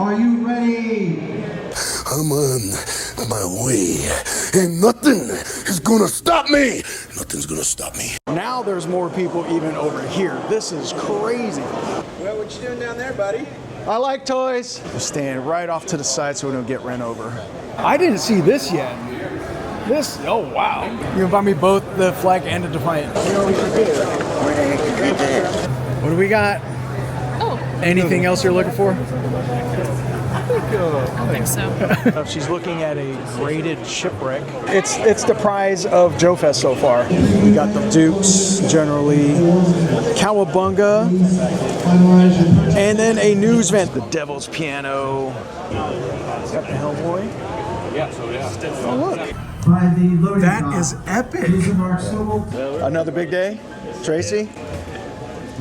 Are you ready? I'm on my way, and nothing is gonna stop me. Nothing's gonna stop me. Now there's more people even over here. This is crazy. Well, what you doing down there, buddy? I like toys. We're staying right off to the side so we don't get ran over. I didn't see this yet. This, oh wow. You can buy me both the flag and the Defiant. You know what we should do? What do we got? Oh. Anything else you're looking for? I don't think so. She's looking at a graded shipwreck. It's the prize of JoeFest so far. We got the Dukes, generally, Cowabunga, and then a news vent. The Devil's Piano. Is that the Hellboy? Yeah, so yeah. Oh, look. By the loading That dock. is epic. Another big day. Tracy,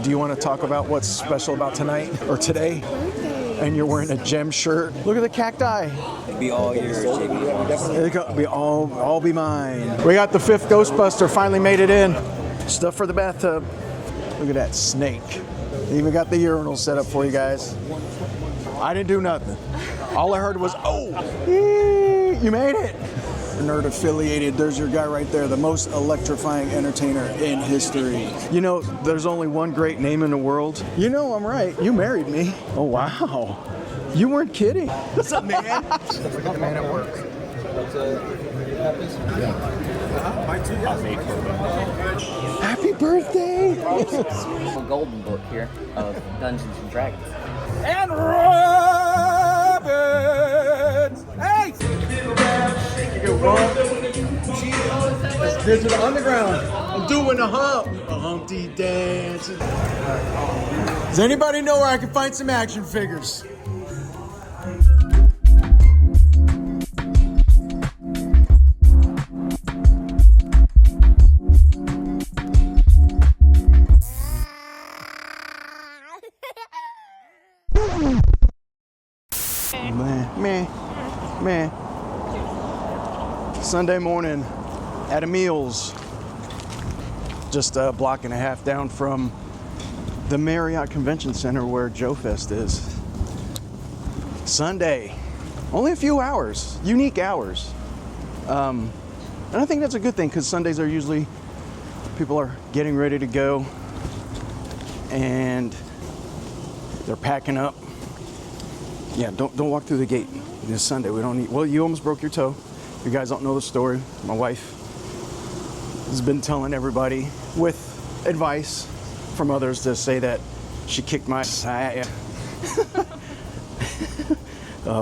do you want to talk about what's special about tonight or today? And you're wearing a gem shirt. Look at the cacti. Be all yours, JB. Be all be mine. We got the 5th Ghostbuster, finally made it in. Stuff for the bathtub. Look at that snake. Even got the urinal set up for you guys. I didn't do nothing. All I heard was, oh, you made it. Nerd affiliated, there's your guy right there, the most electrifying entertainer in history. You know, there's only one great name in the world. You know I'm right, you married me. Oh wow, you weren't kidding. What's up, man? Look at the man at work. Happy birthday! A golden book here of Dungeons and Dragons. And Robins! Hey! This is the underground. I'm doing a Humpty dance. Does anybody know where I can find some action figures? Man. Sunday morning at a Meals, just a block and a half down from the Marriott Convention Center where JoeFest is. Sunday, only a few hours, unique hours. And I think that's a good thing because Sundays are usually, people are getting ready to go and they're packing up. Yeah, don't walk through the gate this Sunday. We don't need, well, you almost broke your toe. You guys don't know the story. My wife has been telling everybody with advice from others to say that she kicked my ass.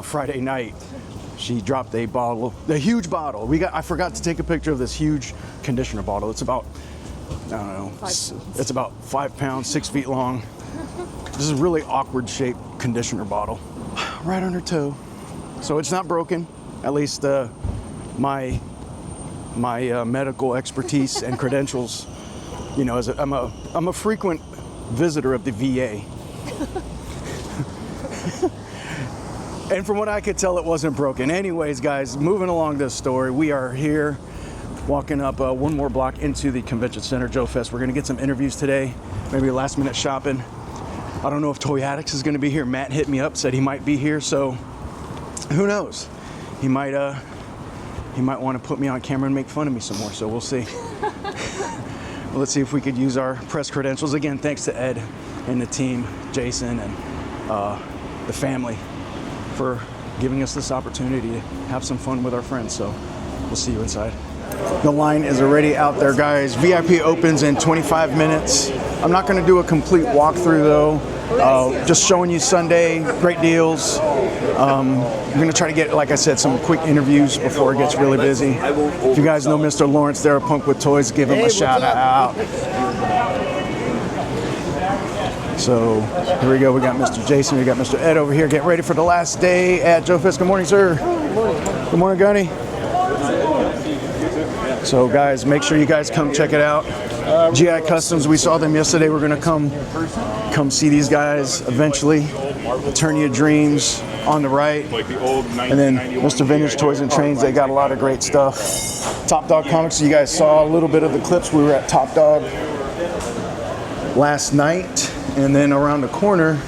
Friday night, she dropped a bottle, a huge bottle. I forgot to take a picture of this huge conditioner bottle. It's about, I don't know, it's about 5 pounds, 6 feet long. This is a really awkward shaped conditioner bottle. Right on her toe. So it's not broken, at least my medical expertise and credentials, you know, I'm a frequent visitor of the VA. And from what I could tell, it wasn't broken. Anyways, guys, moving along this story, we are here walking up one more block into the convention center, JoeFest. We're gonna get some interviews today, maybe last minute shopping. I don't know if Toy Addicts is gonna be here. Matt hit me up, said he might be here, so who knows? He might want to put me on camera and make fun of me some more, so we'll see. Let's see if we could use our press credentials. Again, thanks to Ed and the team, Jason and the family for giving us this opportunity to have some fun with our friends, so we'll see you inside. The line is already out there, guys. VIP opens in 25 minutes. I'm not gonna do a complete walkthrough though. Just showing you Sunday, great deals. I'm gonna try to get, like I said, some quick interviews before it gets really busy. If you guys know Mr. Lawrence there, Punk with Toys, give him a shout out. So here we go, we got Mr. Jason, we got Mr. Ed over here, getting ready for the last day at JoeFest. Good morning, sir. Good morning, Gunny. So guys, make sure you guys come check it out. GI Customs, we saw them yesterday. We're gonna come see these guys eventually. Eternia Dreams on the right. And then Mr. Vintage Toys and Trains, they got a lot of great stuff. Top Dog Comics, you guys saw a little bit of the clips. We were at Top Dog last night. And then around the corner,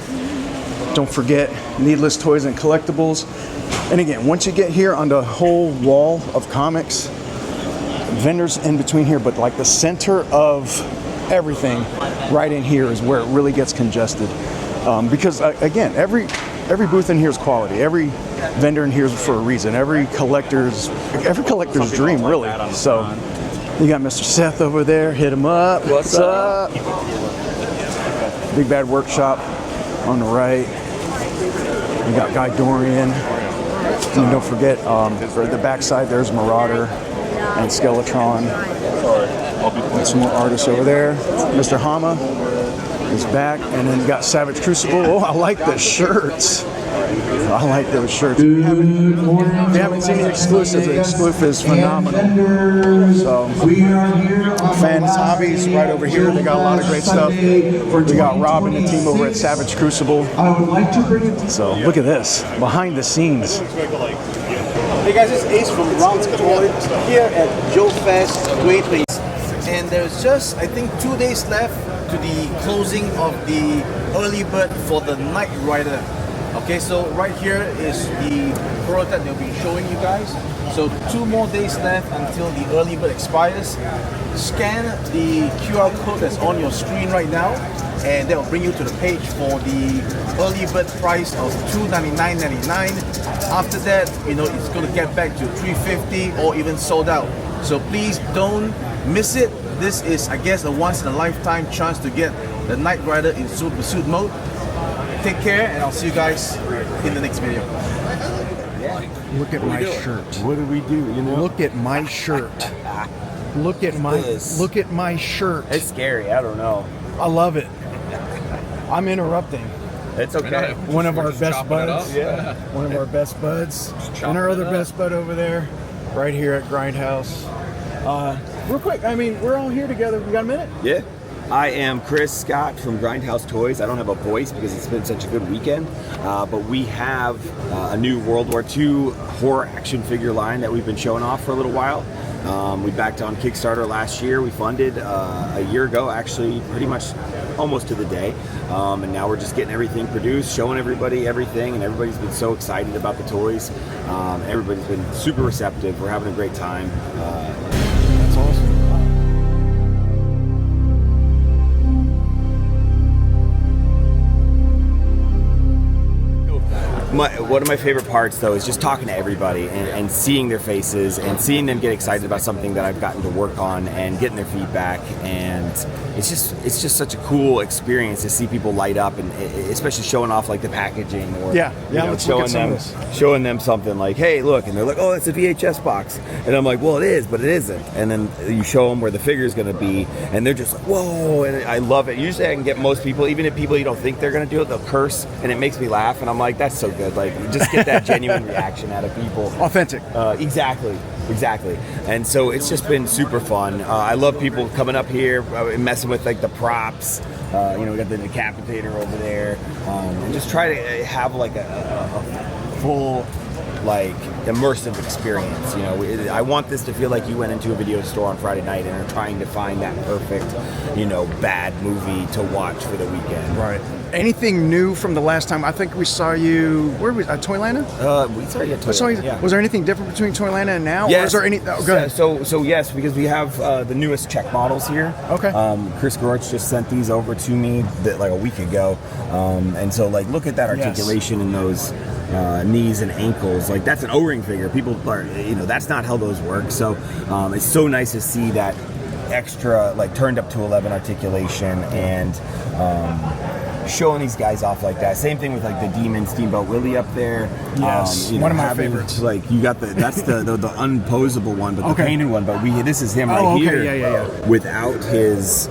Don't forget Needless Toys and Collectibles. And again, once you get here on the whole wall of comics, vendors in between here, but like the center of everything right in here is where it really gets congested. Because again, every booth in here is quality. Every vendor in here is for a reason. Every collector's dream, really. So you got Mr. Seth over there. Hit him up. What's up? Big Bad Workshop on the right. You got Guy Dorian. And don't forget, for the backside, there's Marauder and Skeletron. And some more artists over there. Mr. Hama is back. And then you got Savage Crucible. Oh, I like the shirts. I like those shirts. If you haven't seen the exclusives, the exclusive is phenomenal. So, Fans Hobbies right over here. They got a lot of great stuff. We got Rob and the team over at Savage Crucible. So, look at this. Behind the scenes. Hey guys, it's Ace from Rounds Toy here at JoeFest 2020. And there's just, I think, 2 days left to the closing of the early bird for the Knight Rider. Okay, so right here is the prototype they'll be showing you guys. So 2 more days left until the early bird expires. Scan the QR code that's on your screen right now, and that will bring you to the page for the early bird price of $299.99. After that, you know, it's going to get back to $350 or even sold out. So please don't miss it. This is, I guess, a once-in-a-lifetime chance to get the Knight Rider in Super Pursuit mode. Take care, and I'll see you guys in the next video. Look at my shirt. What do we do? You know? Look at my shirt. Look at my shirt. It's scary. I don't know. I love it. I'm interrupting. It's okay. One of our best buds. Yeah. One of our best buds. And our other best bud over there, right here at Grindhouse. Real quick, I mean, we're all here together. We got a minute? Yeah. I am Chris Scott from Grindhouse Toys. I don't have a voice because it's been such a good weekend, but we have a new World War II horror action figure line that we've been showing off for a little while. We backed on Kickstarter last year. We funded a year ago, actually, pretty much almost to the day. And now we're just getting everything produced, showing everybody everything, and everybody's been so excited about the toys. Everybody's been super receptive. We're having a great time. That's awesome. One of my favorite parts, though, is just talking to everybody and seeing their faces and seeing them get excited about something that I've gotten to work on and getting their feedback. And it's just such a cool experience to see people light up, and especially showing off like the packaging or showing them something like, hey, look, and they're like, oh, it's a VHS box, and I'm like, well, it is, but it isn't. And then you show them where the figure is going to be, and they're just like, whoa, and I love it. Usually I can get most people, even if people you don't think they're going to do it, they'll curse, and it makes me laugh, and I'm like, that's so good. Like, you just get that genuine reaction out of people. Authentic. Exactly. And so it's just been super fun. I love people coming up here, messing with like the props. We got the decapitator over there, and just try to have like a full, like, immersive experience. You know, I want this to feel like you went into a video store on Friday night and are trying to find that perfect, bad movie to watch for the weekend. Right. Anything new from the last time? I think we saw you. Where were we? At Toylanta? We saw you at Toylanta. Yeah. Was there anything different between Toylanta and now? Yes. Or is there any? Oh, go ahead. So yes, because we have the newest check models here. Okay. Chris Gorch just sent these over to me like a week ago, and so like look at that articulation in those knees and ankles. Like that's an O-ring figure. People are, that's not how those work. So it's so nice to see that extra like turned up to 11 articulation and showing these guys off like that. Same thing with like the Demon Steamboat Willie up there. Yes, one of my favorites. Like you got that's the unposable one, but the painted one. But this is him right here. Yeah. Without his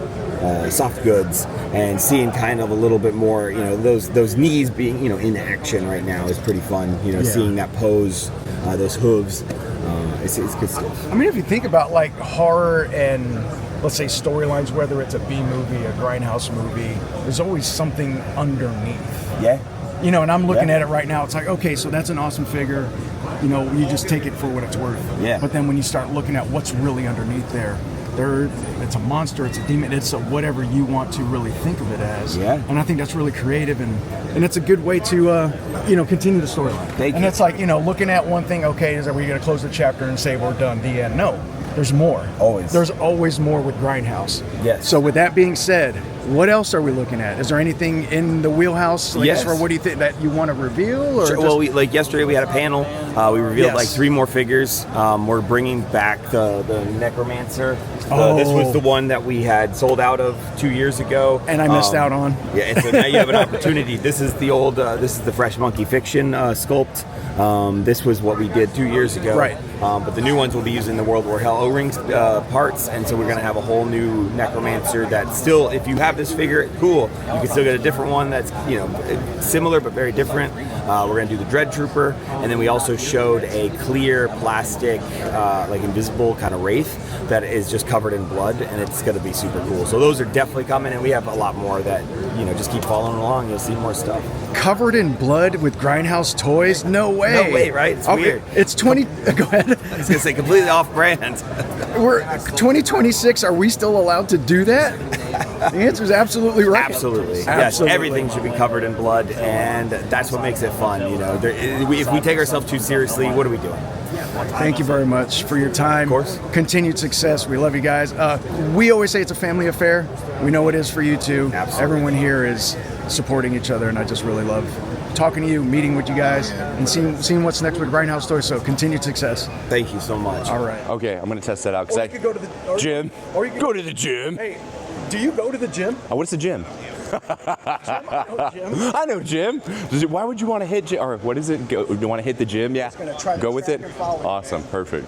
soft goods, and seeing kind of a little bit more, those knees being, in action right now is pretty fun. Seeing that pose, those hooves, it's good stuff. I mean, if you think about like horror and let's say storylines, whether it's a B movie, a Grindhouse movie, there's always something underneath. Yeah. And I'm looking at it right now. It's like, okay, so that's an awesome figure. You just take it for what it's worth. Yeah. But then when you start looking at what's really underneath there, it's a monster, it's a demon, it's a whatever you want to really think of it as. Yeah. And I think that's really creative, and it's a good way to continue the storyline. Thank and you. it's like, looking at one thing, okay, are we going to close the chapter and say we're done, the end? No. There's more. Always. There's always more with Grindhouse. Yes. So with that being said, what else are we looking at? Is there anything in the wheelhouse? Yes. Or what do you think that you want to reveal? Or Sure. Well, yesterday we had a panel. We revealed Yes. 3 more figures. We're bringing back the Necromancer. Oh. This was the one that we had sold out of 2 years ago, and I missed out on. Yeah, and so now you have an opportunity. This is the old. This is the Fresh Monkey Fiction sculpt. This was what we did 2 years ago. Right. But the new ones will be using the World War Hell O-rings parts, and so we're going to have a whole new Necromancer that still, if you have this figure, cool. You can still get a different one that's similar but very different. We're going to do the Dread Trooper, and then we also showed a clear plastic, like invisible kind of wraith that is just covered in blood, and it's going to be super cool. So those are definitely coming, and we have a lot more that just keep following along. You'll see more stuff. Covered in blood with Grindhouse toys? No way. No way, right? It's weird. It's 20. Go ahead. I was going to say completely off-brand. We're 2026. Are we still allowed to do that? The answer is absolutely right. Absolutely. Yes, Absolutely. everything should be covered in blood, and that's what makes it fun. If we take ourselves too seriously, what are we doing? Thank you very much for your time. Of course. Continued success. We love you guys. We always say it's a family affair. We know it is for you too. Absolutely. Everyone here is supporting each other, and I just really love talking to you, meeting with you guys, and seeing what's next with Grindhouse Toys. So continued success. Thank you so much. All right. Okay, I'm gonna test that out. Or you could go to the Gym. Or you could Go to the gym. Hey, do you go to the gym? What's the gym? Gym? I know gym. Why would you want to hit gym? Or what is it? Do you want to hit the gym? Yeah. gonna try to Go with track it. and follow. Awesome. Perfect.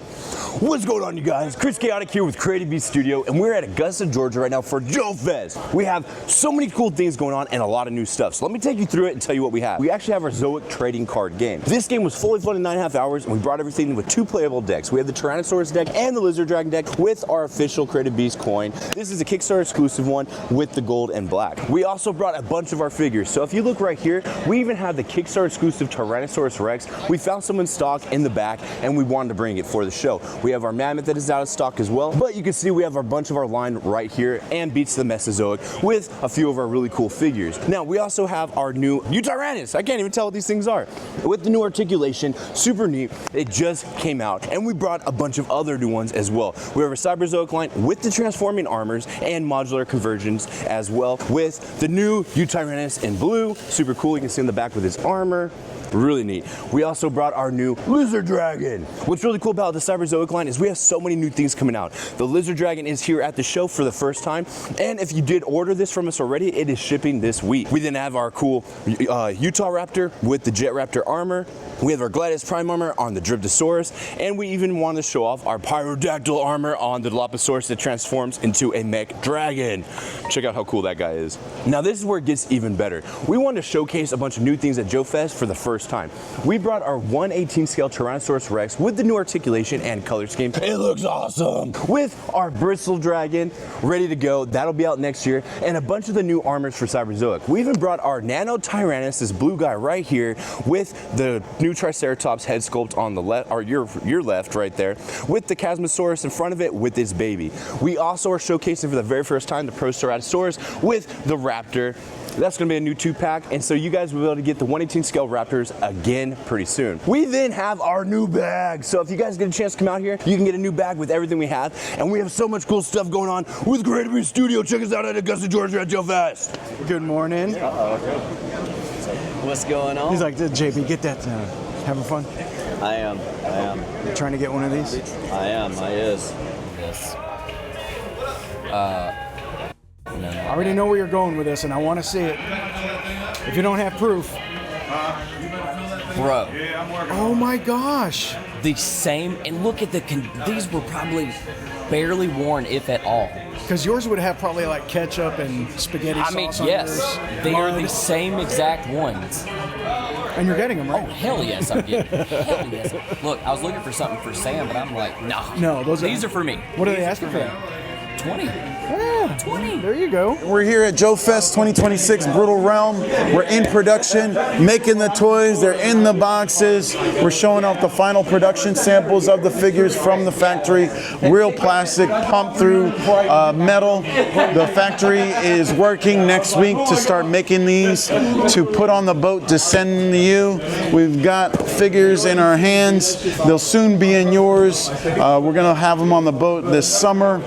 What's going on, you guys? Chris Chaotic here with Creative Beast Studio, and we're at Augusta, Georgia right now for JoeFest. We have so many cool things going on and a lot of new stuff. So let me take you through it and tell you what we have. We actually have our Zoic trading card game. This game was fully fun in 9.5 hours, and we brought everything with 2 playable decks. We have the Tyrannosaurus deck and the Lizard Dragon deck with our official Creative Beast coin. This is a Kickstarter exclusive one with the gold and black. We also brought a bunch of our figures. So if you look right here, we even have the Kickstarter exclusive Tyrannosaurus Rex. We found some in stock in the back, and we wanted to bring it for the show. We have our Mammoth that is out of stock as well, but you can see we have a bunch of our line right here and Beats the Mesozoic with a few of our really cool figures. Now we also have our new Utyrannus. I can't even tell what these things are. With the new articulation, super neat. It just came out, and we brought a bunch of other new ones as well. We have a Cyberzoic line with the transforming armors and modular conversions as well, with the new Utyrannus in blue. Super cool. You can see in the back with his armor. Really neat. We also brought our new Lizard Dragon. What's really cool about the Cyberzoic line is we have so many new things coming out. The Lizard Dragon is here at the show for the first time, and if you did order this from us already, it is shipping this week. We then have our cool Utah Raptor with the Jet Raptor armor. We have our Gladius Prime armor on the Dryptosaurus, and we even want to show off our Pyrodactyl armor on the Dilophosaurus that transforms into a mech dragon. Check out how cool that guy is. Now this is where it gets even better. We wanted to showcase a bunch of new things at JoeFest for the first time. We brought our 1/18 scale Tyrannosaurus Rex with the new articulation and color scheme. It looks awesome! With our Bristle Dragon ready to go. That'll be out next year, and a bunch of the new armors for Cyberzoic. We even brought our Nano Tyrannus, this blue guy right here, with the new Triceratops head sculpt on the left, or your left right there, with the Chasmosaurus in front of it with its baby. We also are showcasing for the very first time the Proceratosaurus with the Raptor. That's going to be a new 2-pack, and so you guys will be able to get the 1/18 scale Raptors again pretty soon. We then have our new bag. So if you guys get a chance to come out here, you can get a new bag with everything we have, and we have so much cool stuff going on with Creative Beast Studio. Check us out at Augusta, Georgia at JoeFest. Good morning. What's going on? He's like, JB, get that. Having fun? I am. You trying to get one of these? I am. I is. Yes. No. I already know where you're going with this, and I want to see it. If you don't have proof. Bro. Oh my gosh. The same, and look at these were probably barely worn, if at all. Because yours would have probably like ketchup and spaghetti sauce I mean, on yes, yours. they are Mud. the same exact ones. And you're getting them, right? Oh, hell yes, I'm getting them. Hell yes. Look, I was looking for something for Sam, but I'm like, no. No, these are for me. What are they asking for that? 20. Yeah. Yeah. 20. There you go. We're here at JoeFest 2026 Brutal Realm. We're in production, making the toys. They're in the boxes. We're showing off the final production samples of the figures from the factory. Real plastic, pumped through metal. The factory is working next week to start making these to put on the boat to send to you. We've got figures in our hands. They'll soon be in yours. We're gonna have them on the boat this summer.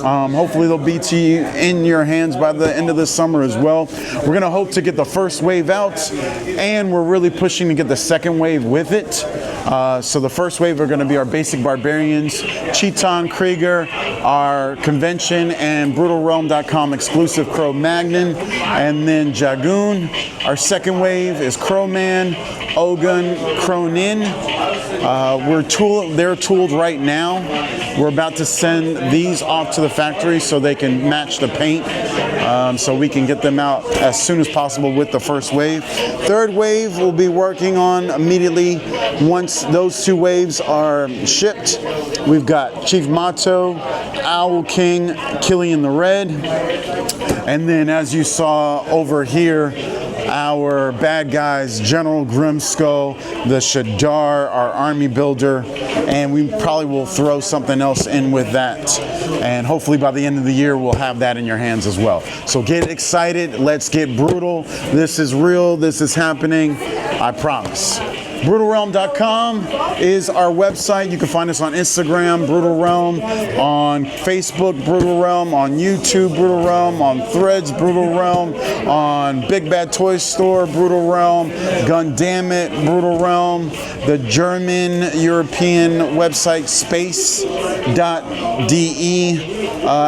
Hopefully they'll be to you in your hands by the end of this summer as well. We're gonna hope to get the first wave out, and we're really pushing to get the second wave with it. So the first wave are gonna be our basic barbarians, Cheeton, Krieger, our convention and BrutalRealm.com exclusive Cro-Magnon, and then Jagoon. Our second wave is Crowman, Ogun, Cronin. They're tooled right now. We're about to send these off to the factory so they can match the paint, so we can get them out as soon as possible with the first wave. Third wave we'll be working on immediately once those two waves are shipped. We've got Chief MOTU, Owl King, Killian the Red, and then as you saw over here, our bad guys, General Grimskull, the Shadar, our army builder, and we probably will throw something else in with that. And hopefully by the end of the year, we'll have that in your hands as well. So get excited, let's get brutal. This is real, this is happening, I promise. BrutalRealm.com is our website. You can find us on Instagram, Brutal Realm, on Facebook, Brutal Realm, on YouTube, Brutal Realm, on Threads, Brutal Realm, on Big Bad Toy Store, Brutal Realm, Gundamit, Brutal Realm, the German European website Space.de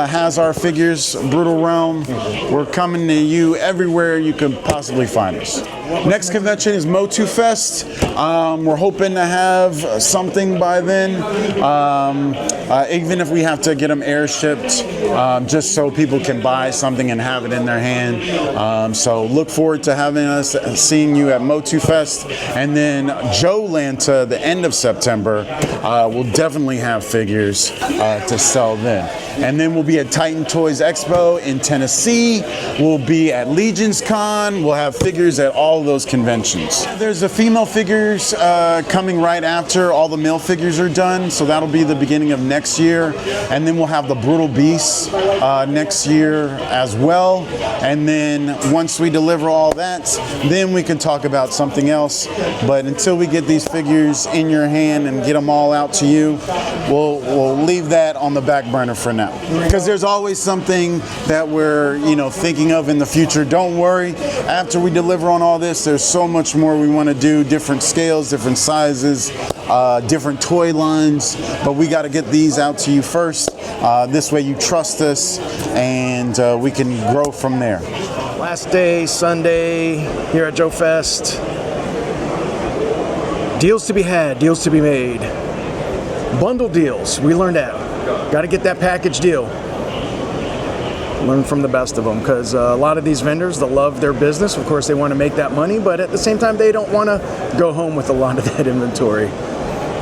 has our figures, Brutal Realm. We're coming to you everywhere you can possibly find us. Next convention is MOTU Fest. We're hoping to have something by then, even if we have to get them air shipped, just so people can buy something and have it in their hand. So look forward to having us, seeing you at MOTU Fest. And then Joe Lanta, the end of September, will definitely have figures to sell then. And then we'll be at Titan Toys Expo in Tennessee. We'll be at Legions Con. We'll have figures at all those conventions. There's the female figures coming right after all the male figures are done. So that'll be the beginning of next year. And then we'll have the Brutal Beasts next year as well. And then once we deliver all that, then we can talk about something else. But until we get these figures in your hand and get them all out to you, we'll leave that on the back burner for now. Because there's always something that we're, thinking of in the future. Don't worry. After we deliver on all this, there's so much more we want to do. Different scales, different sizes, different toy lines. But we got to get these out to you first. This way you trust us, and we can grow from there. Last day, Sunday, here at JoeFest. Deals to be had, deals to be made. Bundle deals, we learned that. Got to get that package deal. Learn from the best of them, because a lot of these vendors, they love their business. Of course, they want to make that money, but at the same time, they don't want to go home with a lot of that inventory.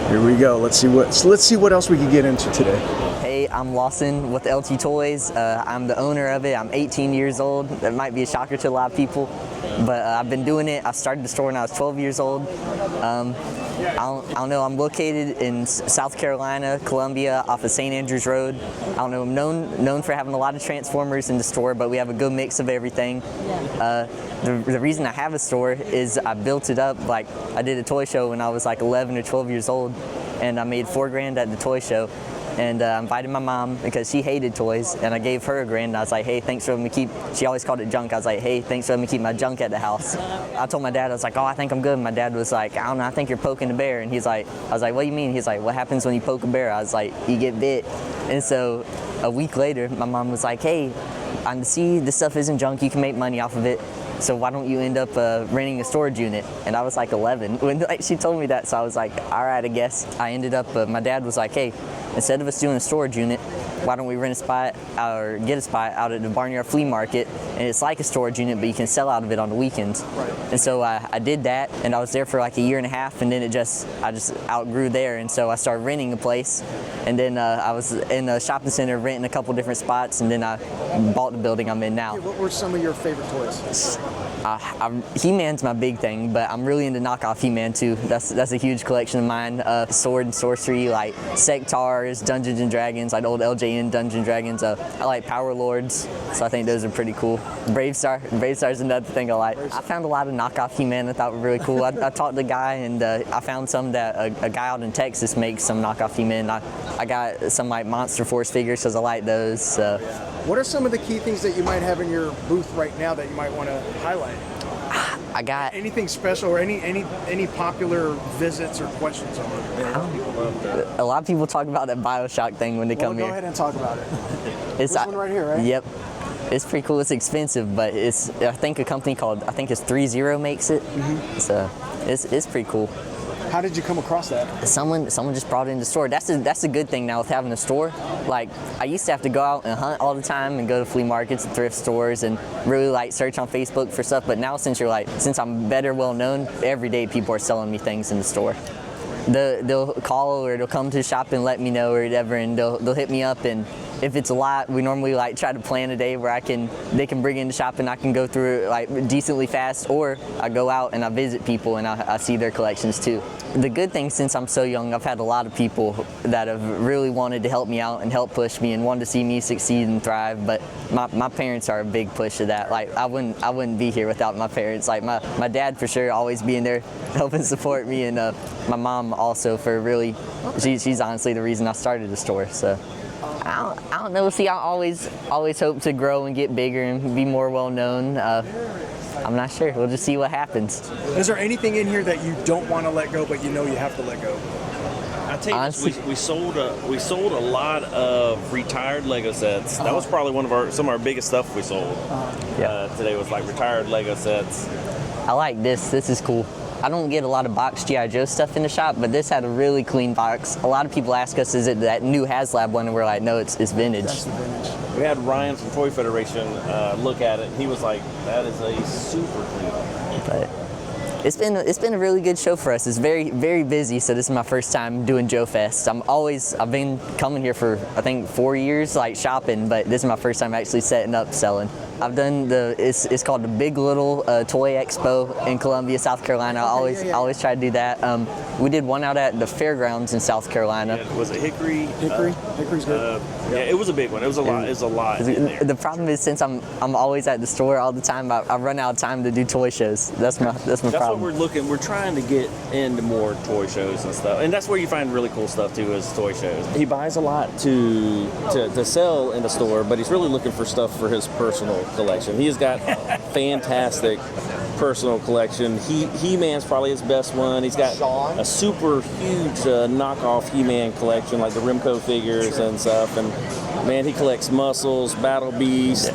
Here we go. Let's see what else we can get into today. Hey, I'm Lawson with LT Toys. I'm the owner of it. I'm 18 years old. That might be a shocker to a lot of people, but I've been doing it. I started the store when I was 12 years old. I don't know, I'm located in South Carolina, Columbia, off of St. Andrews Road. I don't know, I'm known for having a lot of Transformers in the store, but we have a good mix of everything. The reason I have a store is I built it up, like I did a toy show when I was like 11 or 12 years old, and I made $4 grand at the toy show. And I invited my mom because she hated toys, and I gave her $1 grand. And I was like, hey, thanks for letting me keep, she always called it junk. I was like, hey, thanks for letting me keep my junk at the house. I told my dad, I was like, oh, I think I'm good. And my dad was like, I don't know, I think you're poking the bear. And he's like, I was like, what do you mean? He's like, what happens when you poke a bear? I was like, you get bit. And so a week later, my mom was like, hey, I see this stuff isn't junk. You can make money off of it. so why don't you end up renting a storage unit? And I was like 11 when like, she told me that, so I was like, all right, I guess. I ended up, my dad was like, hey, instead of us doing a storage unit, why don't we rent a spot or get a spot out at the Barnyard Flea Market, and it's like a storage unit, but you can sell out of it on the weekends. Right. And so I did that, and I was there for like a year and a half, and then I just outgrew there, and so I started renting a place, and then I was in a shopping center renting a couple different spots, and then I bought the building I'm in now. What were some of your favorite toys? He-Man's my big thing, but I'm really into knockoff He-Man too. That's a huge collection of mine. Sword and sorcery, like Sectars, Dungeons and Dragons, like old LJN Dungeons and Dragons. I like Power Lords, so I think those are pretty cool. Bravestar's another thing I like. I found a lot of knockoff He-Man I thought were really cool. I talked to a guy, and I found some that a guy out in Texas makes some knockoff He-Man. I got some like Monster Force figures because I like those. What are some of the key things that you might have in your booth right now that you might want to highlight? I got anything special or any popular visits or questions on it? A lot of people talk about that BioShock thing when they come here. Go ahead and talk about it. It's this one right here, right? Yep. It's pretty cool. It's expensive, but I think a company called, I think it's 30 makes it. Mm-hmm. So it's pretty cool. How did you come across that? Someone just brought it in the store. That's a good thing now with having a store. Like, I used to have to go out and hunt all the time and go to flea markets and thrift stores and really like search on Facebook for stuff. But now since I'm better well known, every day people are selling me things in the store. They'll call or they'll come to the shop and let me know or whatever, and they'll hit me up, and if it's a lot, we normally like try to plan a day where they can bring in the shop and I can go through it like decently fast, or I go out and I visit people and I see their collections too. The good thing, since I'm so young, I've had a lot of people that have really wanted to help me out and help push me and wanted to see me succeed and thrive, but my parents are a big push of that. Like, I wouldn't be here without my parents. Like my dad for sure always being there helping support me, and my mom also for really, she's honestly the reason I started the store. So I don't know. See, I always hope to grow and get bigger and be more well known. I'm not sure. We'll just see what happens. Is there anything in here that you don't want to let go, but you know you have to let go? I tell you, honestly, we sold a lot of retired Lego sets. That was probably some of our biggest stuff we sold. Today was like retired Lego sets. I like this. This is cool. I don't get a lot of boxed G.I. Joe stuff in the shop, but this had a really clean box. A lot of people ask us, is it that new HasLab one? And we're like, no, it's vintage. That's the vintage. We had Ryan from Toy Federation look at it. He was like, that is a super clean one. But it's been a really good show for us. It's very, very busy, so this is my first time doing JoeFest. I've been coming here for, I think, 4 years, like shopping, but this is my first time actually setting up selling. I've done it's called the Big Little Toy Expo in Columbia, South Carolina. I always try to do that. We did one out at the fairgrounds in South Carolina. Yeah, was it Hickory? Hickory's good. Yeah, it was a big one. It was a lot. It was a lot in there. The problem is, since I'm always at the store all the time, I run out of time to do toy shows. That's my problem. What we're looking. We're trying to get into more toy shows and stuff, and that's where you find really cool stuff too, is toy shows. He buys a lot to sell in the store, but he's really looking for stuff for his personal collection. He has got fantastic personal collection. He-Man's probably his best one. He's got a super huge knockoff He-Man collection, like the Remco figures and stuff. And man, he collects Muscles, Battle Beast,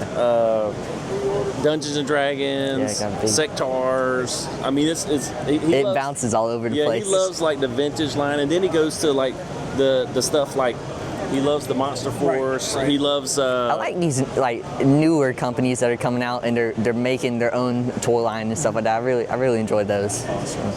Dungeons and Dragons, Sectars. I mean, it bounces all over the place. Yeah, he loves like the vintage line, and then he goes to like the stuff like. He loves the Monster Force. Right. He loves. I like these like newer companies that are coming out and they're making their own toy line and stuff like that. I really enjoy those. Awesome.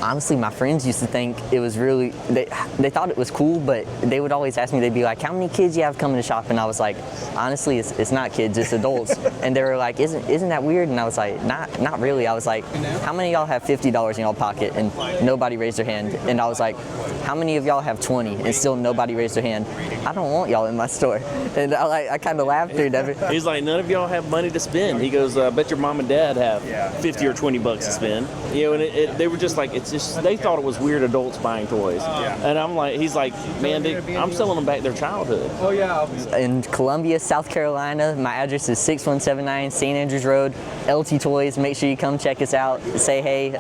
Honestly, my friends used to think it was really, they thought it was cool, but they would always ask me, they'd be like, how many kids you have coming to shop? And I was like, honestly, it's not kids, it's adults. And they were like, isn't that weird? And I was like, not really. I was like, how many of y'all have $50 in y'all pocket? And nobody raised their hand. And I was like, how many of y'all have 20? And still nobody raised their hand. I don't want y'all in my store. And I kind of laughed through that. He's like, none of y'all have money to spend. He goes, I bet your mom and dad have 50 or 20 bucks to spend. You know, and they were just like, they thought it was weird adults buying toys. And I'm like, he's like, man, I'm selling them back their childhood. Oh yeah. In Columbia, South Carolina, my address is 6179 St. Andrews Road, LT Toys. Make sure you come check us out. Say hey,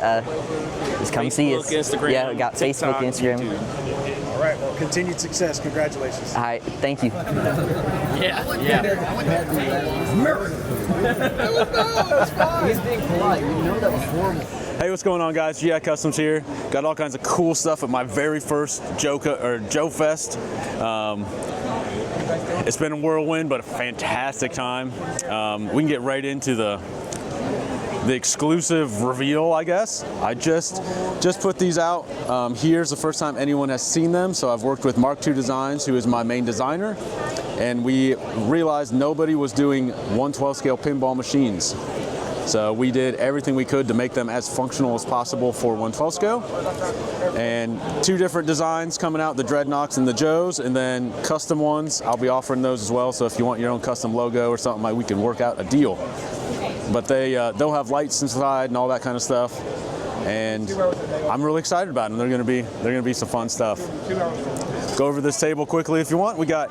just come see us. Facebook, Instagram, yeah, we got TikTok, Facebook, Instagram. YouTube. right, well, continued success. Congratulations. All right, thank you. He's being polite. We know that was horrible. Hey, what's going on, guys? GI Customs here. Got all kinds of cool stuff at my very first JoeFest. It's been a whirlwind, but a fantastic time. We can get right into the exclusive reveal, I guess. I just put these out. Here's the first time anyone has seen them. So I've worked with Mark II Designs, who is my main designer, and we realized nobody was doing 1/12 scale pinball machines. So we did everything we could to make them as functional as possible for 1/12 scale. And 2 different designs coming out, the Dreadnoughts and the Joes, and then custom ones. I'll be offering those as well. So if you want your own custom logo or something, like, we can work out a deal. But they'll have lights inside and all that kind of stuff. And I'm really excited about them. They're gonna be some fun stuff. Go over this table quickly if you want. We got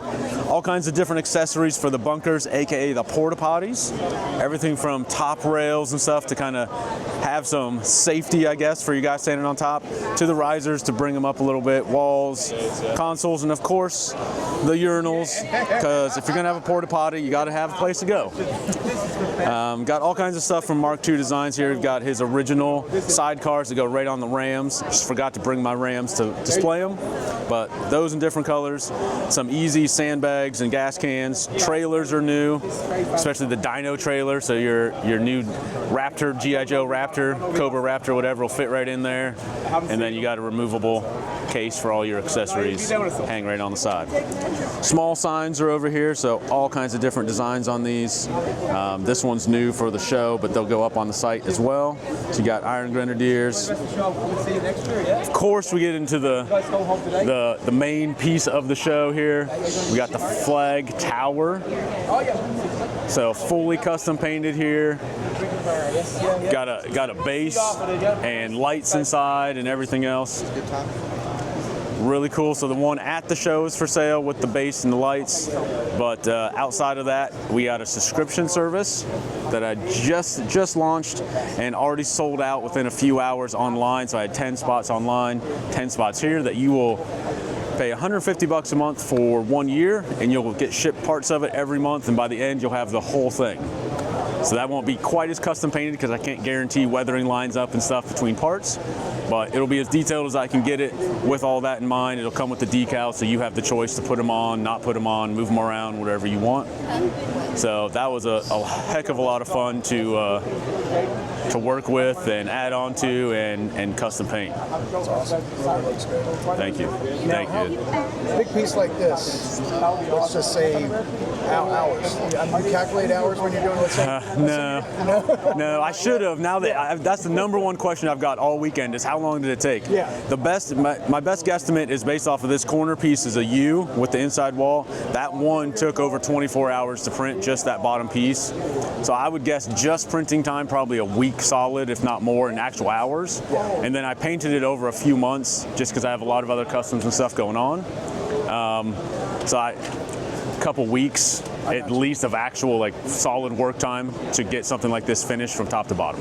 all kinds of different accessories for the bunkers, aka the porta potties. Everything from top rails and stuff to kind of have some safety, I guess, for you guys standing on top, to the risers to bring them up a little bit, walls, consoles, and of course the urinals, because if you're gonna have a porta potty, you got to have a place to go. Got all kinds of stuff from Mark II Designs here. We've got his original sidecars that go right on the Rams. Just forgot to bring my Rams to display them, but those in different colors. Some easy sandbags and gas cans. Trailers are new, especially the Dino trailer. So your new Raptor, G.I. Joe Raptor, Cobra Raptor, whatever will fit right in there. And then you got a removable case for all your accessories, hang right on the side. Small signs are over here, so all kinds of different designs on these. This one's new for the show, but they'll go up on the site as well. So you got Iron Grenadiers. Of course, we get into the main piece of the show here. We got the flag tower. So fully custom painted here. Got a base and lights inside and everything else. Really cool. So the one at the show is for sale with the base and the lights, but outside of that, we got a subscription service that I just launched and already sold out within a few hours online. So I had 10 spots online, 10 spots here, that you will pay $150 a month for 1 year, and you'll get shipped parts of it every month, and by the end you'll have the whole thing. So that won't be quite as custom painted because I can't guarantee weathering lines up and stuff between parts, but it'll be as detailed as I can get it with all that in mind. It'll come with the decals, so you have the choice to put them on, not put them on, move them around, whatever you want. So that was a heck of a lot of fun to work with and add on to and custom paint. That's awesome. Thank you. Thank you. Big piece like this, let's just say hours. You calculate hours when you're doing what's No, I should have. Now that that's the number one question I've got all weekend is how long did it take? Yeah. My best guesstimate is based off of this corner piece is a U with the inside wall. That one took over 24 hours to print, just that bottom piece. So I would guess just printing time probably a week solid, if not more, in actual hours. And then I painted it over a few months just because I have a lot of other customs and stuff going on. Couple weeks at least of actual like solid work time to get something like this finished from top to bottom.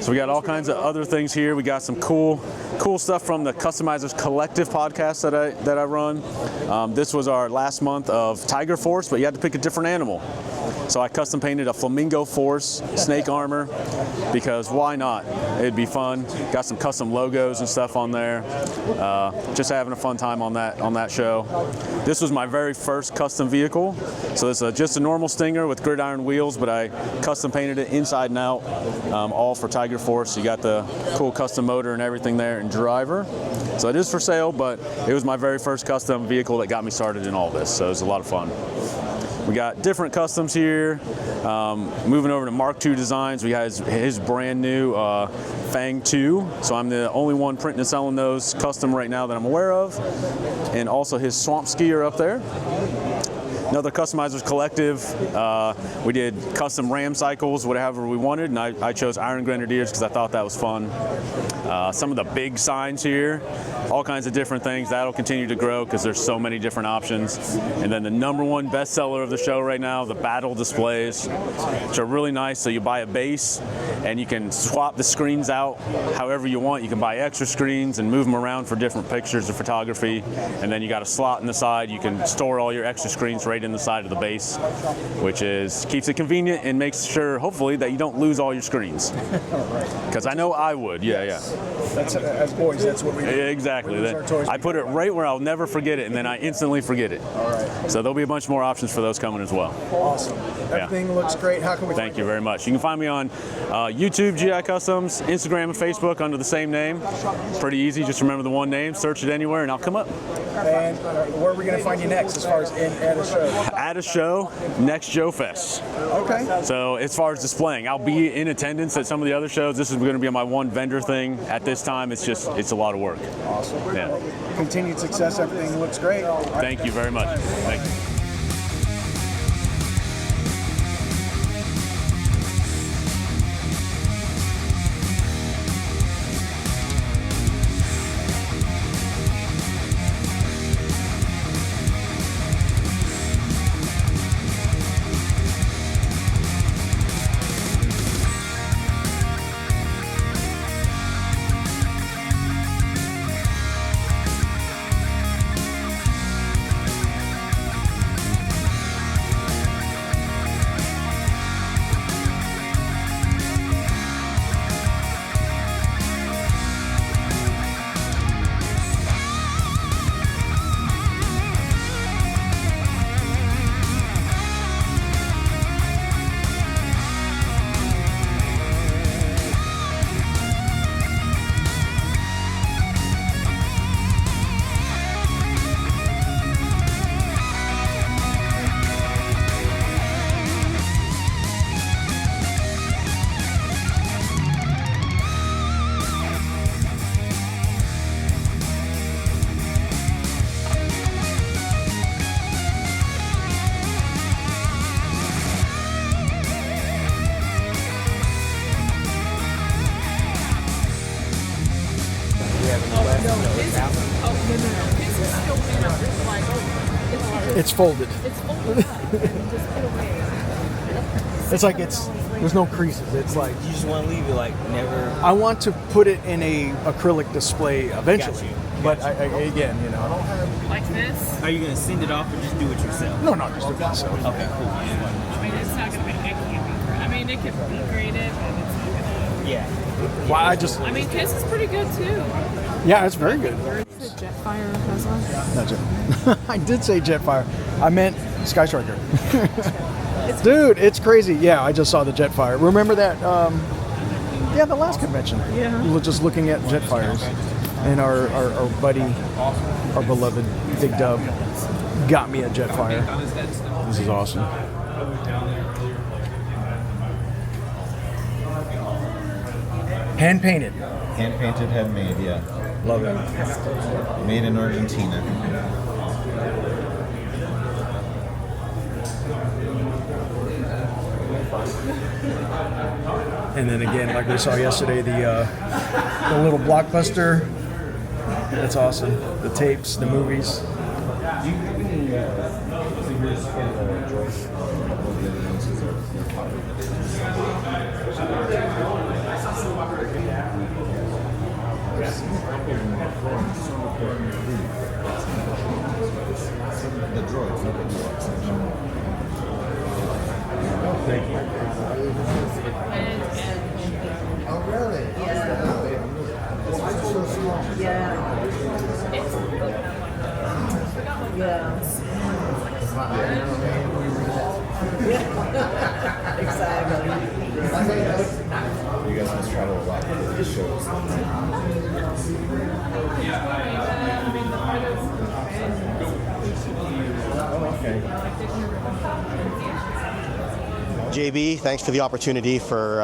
So we got all kinds of other things here. We got some cool stuff from the Customizers Collective podcast that I run. This was our last month of Tiger Force, but you had to pick a different animal. So I custom painted a Flamingo Force snake armor because why not? It'd be fun. Got some custom logos and stuff on there. Just having a fun time on that show. This was my very first custom vehicle. So it's just a normal Stinger with gridiron wheels, but I custom painted it inside and out, all for Tiger Force. You got the cool custom motor and everything there and driver. So it is for sale, but it was my very first custom vehicle that got me started in all this. So it was a lot of fun. We got different customs here. Moving over to Mark II Designs, we got his brand new Fang 2. So I'm the only one printing and selling those custom right now that I'm aware of. And also his Swamp Skier up there. Another Customizers Collective. We did custom ram cycles, whatever we wanted, and I chose Iron Grenadiers because I thought that was fun. some of the big signs here, all kinds of different things. That'll continue to grow because there's so many different options. And then the #1 bestseller of the show right now, the battle displays, which are really nice. So you buy a base and you can swap the screens out however you want. You can buy extra screens and move them around for different pictures or photography. And then you got a slot in the side. You can store all your extra screens right in the side of the base, which keeps it convenient and makes sure, hopefully, that you don't lose all your screens. Because I know I would. Yeah. That's as boys, that's what we do. Exactly. I put it right where I'll never forget it, and then I instantly forget it. All right. So there'll be a bunch more options for those coming as well. Awesome. Everything looks great. How can we Thank you very much. You can find me on YouTube, GI Customs, Instagram and Facebook under the same name. Pretty easy. Just remember the one name, search it anywhere, and I'll come up. And where are we going to find you next as far as at a show? At a show, next JoeFest. Okay. So as far as displaying, I'll be in attendance at some of the other shows. This is going to be my one vendor thing at this time. It's a lot of work. Awesome. Yeah. Continued success. Everything looks great. Thank you very much. Thank you. It's folded. It's like there's no creases. It's like you just want to leave it like never. I want to put it in a acrylic display eventually, but again, you know. Like this? Are you gonna send it off or just do it yourself? No, just do it myself. Okay, cool. I mean, it's not gonna be. It can't be. I mean, it could be graded, but it's not gonna. Yeah. Well, I mean, this is pretty good too. Yeah, it's very good. It's a Jetfire Tesla. No, Jet. I did say Jetfire. I meant Sky Striker. Dude, it's crazy. Yeah, I just saw the Jetfire. Remember that? The last convention. Yeah. We were just looking at Jetfires, and our buddy, our beloved Big Dub, got me a Jetfire. This is awesome. Hand painted. Hand painted, handmade, yeah. Love it. Made in Argentina. And then again, like we saw yesterday, the little blockbuster. That's awesome. The tapes, the movies. The droids, not the droids. Thank you. Oh, really? Yeah. It's so small. Yeah. Exactly. You guys must travel a lot for these shows. JB, thanks for the opportunity for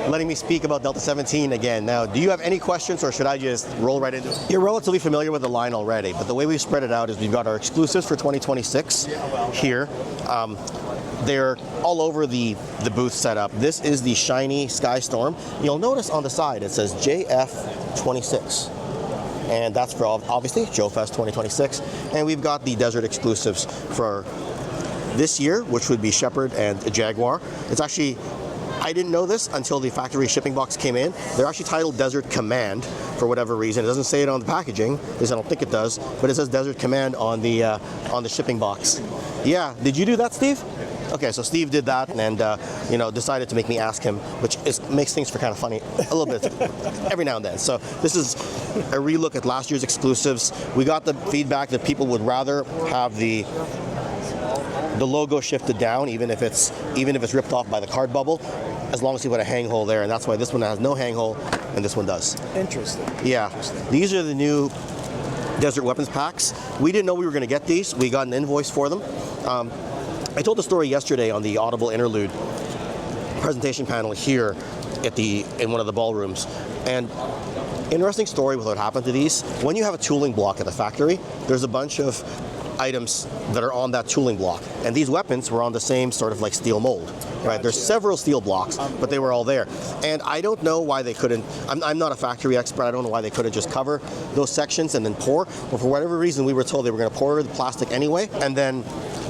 letting me speak about Delta 17 again. Now, do you have any questions or should I just roll right into it? You're relatively familiar with the line already, but the way we've spread it out is we've got our exclusives for 2026 here. They're all over the booth setup. This is the shiny Sky Storm. You'll notice on the side it says JF26. And that's for obviously JoeFest 2026. And we've got the desert exclusives for this year, which would be Shepherd and Jaguar. It's actually, I didn't know this until the factory shipping box came in. They're actually titled Desert Command for whatever reason. It doesn't say it on the packaging, at least I don't think it does, but it says Desert Command on the shipping box. Yeah, did you do that, Steve? Okay, so Steve did that and decided to make me ask him, which makes things for kind of funny a little bit every now and then. So this is a relook at last year's exclusives. We got the feedback that people would rather have the logo shifted down, even if it's ripped off by the card bubble, as long as you put a hang hole there, and that's why this one has no hang hole and this one does. Interesting. Yeah, these are the new Desert Weapons packs. We didn't know we were going to get these. We got an invoice for them. I told the story yesterday on the Audible Interlude presentation panel here in one of the ballrooms, and interesting story with what happened to these. When you have a tooling block at the factory, there's a bunch of items that are on that tooling block, and these weapons were on the same sort of like steel mold, right? There's several steel blocks, but they were all there, and I don't know why they couldn't. I'm not a factory expert. I don't know why they couldn't just cover those sections and then pour, but for whatever reason we were told they were going to pour the plastic anyway and then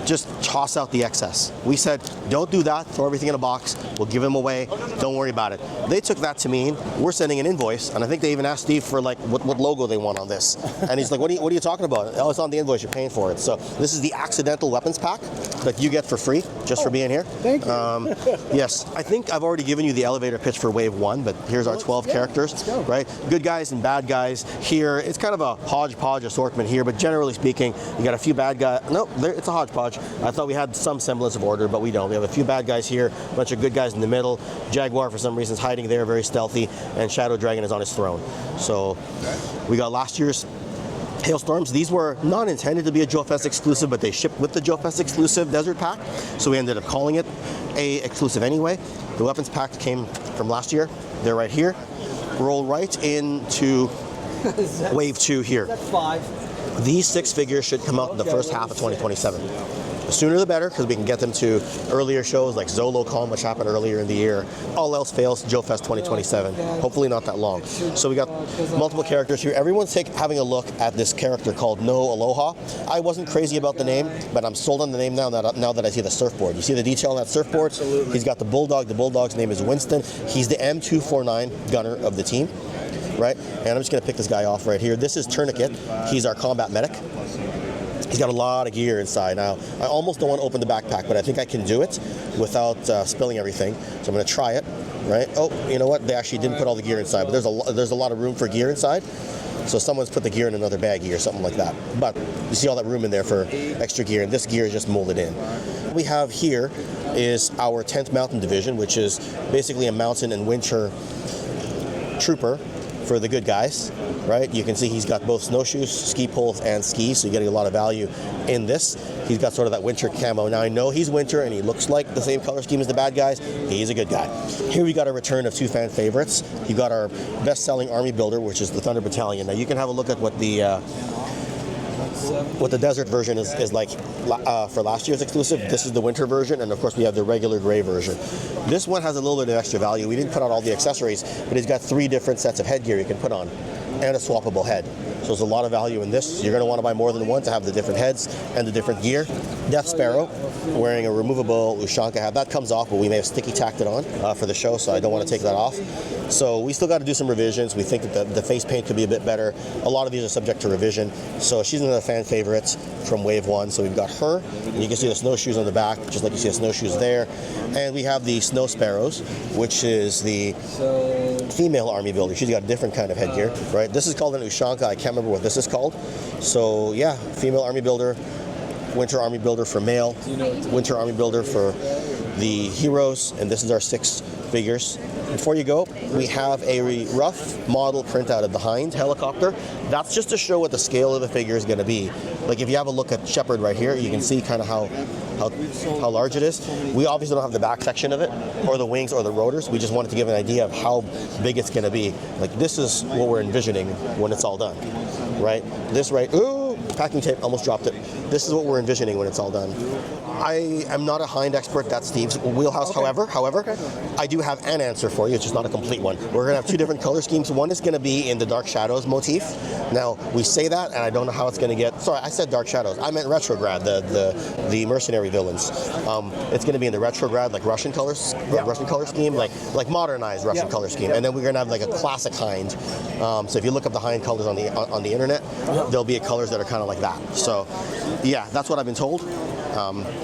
just toss out the excess. We said, don't do that, throw everything in a box, we'll give them away, don't worry about it. They took that to mean we're sending an invoice, and I think they even asked Steve for like what logo they want on this. And he's like, what are you talking about? Oh, it's on the invoice, you're paying for it. So this is the accidental weapons pack that you get for free, just for being here. Thank you. Yes, I think I've already given you the elevator pitch for Wave 1, but here's our 12 characters, right? Good guys and bad guys here. It's kind of a hodgepodge assortment here, but generally speaking, you got a few bad guys. No, it's a hodgepodge. I thought we had some semblance of order, but we don't. We have a few bad guys here, a bunch of good guys in the middle. Jaguar, for some reason, is hiding there, very stealthy, and Shadow Dragon is on his throne. So we got last year's Hailstorms. These were not intended to be a JoeFest exclusive, but they shipped with the JoeFest exclusive Desert Pack, so we ended up calling it a exclusive anyway. The weapons pack came from last year. They're right here. Roll right into Wave 2 here. That's 5. These 6 figures should come out in the first half of 2027. The sooner the better, because we can get them to earlier shows like ZoloCon, which happened earlier in the year. All else fails, JoeFest 2027. Hopefully not that long. So we got multiple characters here. Everyone's having a look at this character called No Aloha. I wasn't crazy about the name, but I'm sold on the name now that I see the surfboard. You see the detail on that surfboard? Absolutely. He's got the Bulldog. The Bulldog's name is Winston. He's the M249 gunner of the team, right? And I'm just going to pick this guy off right here. This is Tourniquet. He's our combat medic. He's got a lot of gear inside. Now, I almost don't want to open the backpack, but I think I can do it without spilling everything. So I'm going to try it, right? Oh, you know what? They actually didn't put all the gear inside, but there's a lot of room for gear inside. So someone's put the gear in another baggie or something like that. But you see all that room in there for extra gear, and this gear is just molded in. What we have here is our 10th Mountain Division, which is basically a mountain and winter trooper for the good guys, right? You can see he's got both snowshoes, ski poles, and skis, so you're getting a lot of value in this. He's got sort of that winter camo. Now, I know he's winter, and he looks like the same color scheme as the bad guys. He's a good guy. Here we got a return of 2 fan favorites. You got our best-selling army builder, which is the Thunder Battalion. Now, you can have a look at what the desert version is like for last year's exclusive. This is the winter version, and of course we have the regular gray version. This one has a little bit of extra value. We didn't put on all the accessories, but he's got 3 different sets of headgear you can put on, and a swappable head. So there's a lot of value in this. You're going to want to buy more than one to have the different heads and the different gear. Death Sparrow, wearing a removable Ushanka hat. That comes off, but we may have sticky tacked it on for the show, so I don't want to take that off. So we still got to do some revisions. We think that the face paint could be a bit better. A lot of these are subject to revision. So she's another fan favorite from Wave 1. So we've got her, and you can see the snowshoes on the back, just like you see the snowshoes there. And we have the Snow Sparrows, which is the female army builder. She's got a different kind of headgear, right? This is called an Ushanka. I can't remember what this is called. So yeah, female army builder, winter army builder for male, winter army builder for the heroes, and this is our 6 figures. Before you go, we have a rough model printout of the Hind helicopter. That's just to show what the scale of the figure is going to be. Like if you have a look at Shepherd right here, you can see kind of how large it is. We obviously don't have the back section of it, or the wings, or the rotors. We just wanted to give an idea of how big it's going to be. Like this is what we're envisioning when it's all done, right? This right, ooh, packing tape, almost dropped it. this is what we're envisioning when it's all done. I am not a hind expert. That's Steve's wheelhouse. However, I do have an answer for you. It's just not a complete one. We're going to have two different color schemes. One is going to be in the Dark Shadows motif. Now, we say that, and I don't know how it's going to get. Sorry, I said Dark Shadows. I meant Retrograd, the mercenary villains. It's going to be in the Retrograd, like Russian colors, Russian color scheme, like modernized Russian color scheme. And then we're going to have like a classic hind. So if you look up the hind colors on the internet, there'll be colors that are kind of like that. So, yeah, that's what I've been told.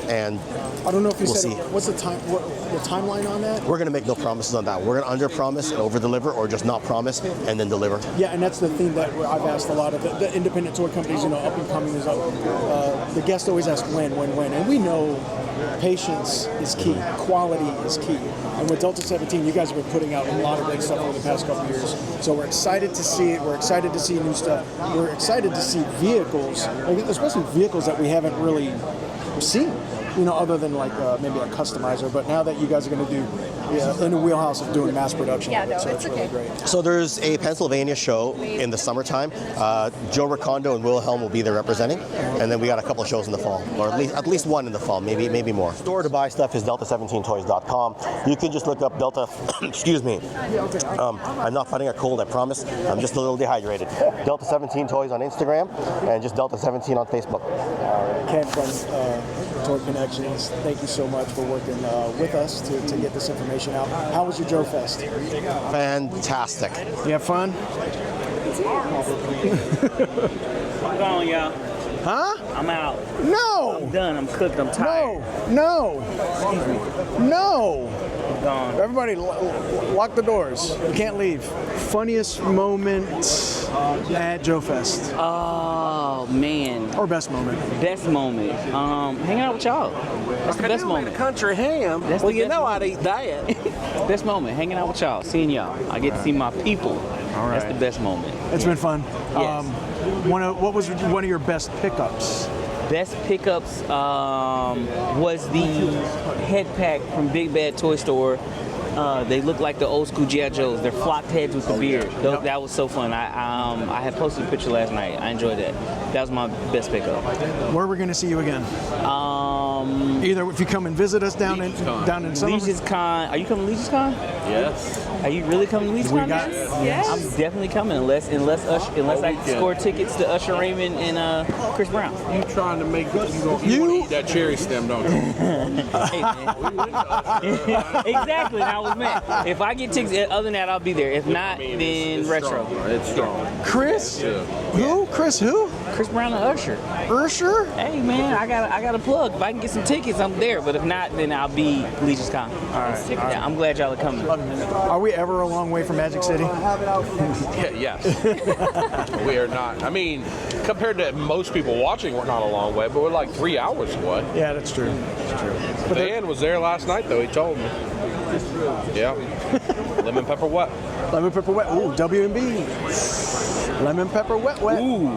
And I don't know if you we'll said see. What's the timeline on that? We're going to make no promises on that. We're going to under-promise and over-deliver, or just not promise and then deliver. Yeah, and that's the thing that I've asked a lot of the independent toy companies, up and coming. Is the guest always asks when, and we know patience is key, quality is key. And with Delta 17, you guys have been putting out a lot of great stuff over the past couple of years. So we're excited to see it. We're excited to see new stuff. We're excited to see vehicles, especially vehicles that we haven't really seen. Other than like maybe a customizer, but now that you guys are going to do in the wheelhouse of doing mass production, so it's really great. So there's a Pennsylvania show in the summertime. Joe Ricondo and Wilhelm will be there representing, and then we got a couple of shows in the fall, or at least one in the fall, maybe more. Store to buy stuff is delta17toys.com. You can just look up Delta. Excuse me. I'm not fighting a cold, I promise. I'm just a little dehydrated. Delta 17 Toys on Instagram, and just Delta 17 on Facebook. Ken from Toy Connections, thank you so much for working with us to get this information out. How was your JoeFest? Fantastic. You have fun? I'm gone, y'all. Huh? I'm out. No! I'm done. I'm cooked. I'm tired. No! I'm gone. Everybody, lock the doors. You can't leave. Funniest moment at JoeFest? Oh, man. Or best moment? Best moment. Hanging out with y'all. That's the best moment. Country ham. That's Well, the you best know moment. I'd eat that. Best moment. Hanging out with y'all. Seeing y'all. I get to see my people. All right. That's the best moment. It's been fun. Yes. What was one of your best pickups? Best pickups was the head pack from Big Bad Toy Store. They look like the old school GI Joes. They're flocked heads with the beard. That was so fun. I had posted a picture last night. I enjoyed that. That was my best pickup. Where are we going to see you again? Either if you come and visit us down in Summer. Legion's Con. Are you coming to Legion's Con? Yes. Are you really coming to Legion's Con? Yes. I'm definitely coming unless I can score tickets to Usher Raymond and Chris Brown. You trying to make you want to eat that cherry stem, don't you? Hey, man. Exactly. That was meant. If I get tickets, other than that, I'll be there. If not, then Retro. It's strong. Chris? Who? Chris who? Chris Brown and Usher. Usher? Hey man, I got a plug. If I can get some tickets, I'm there. But if not, then I'll be Legion's Con. All right. Yeah, I'm glad y'all are coming. Are we ever a long way from Magic City? Yes. We are not. I mean, compared to most people watching, we're not a long way, but we're like 3 hours away. Yeah, that's true. That's true. Dan was there last night, though. He told me. Yeah. Lemon pepper wet. Lemon pepper wet. Ooh, W&B. Lemon pepper wet. Ooh.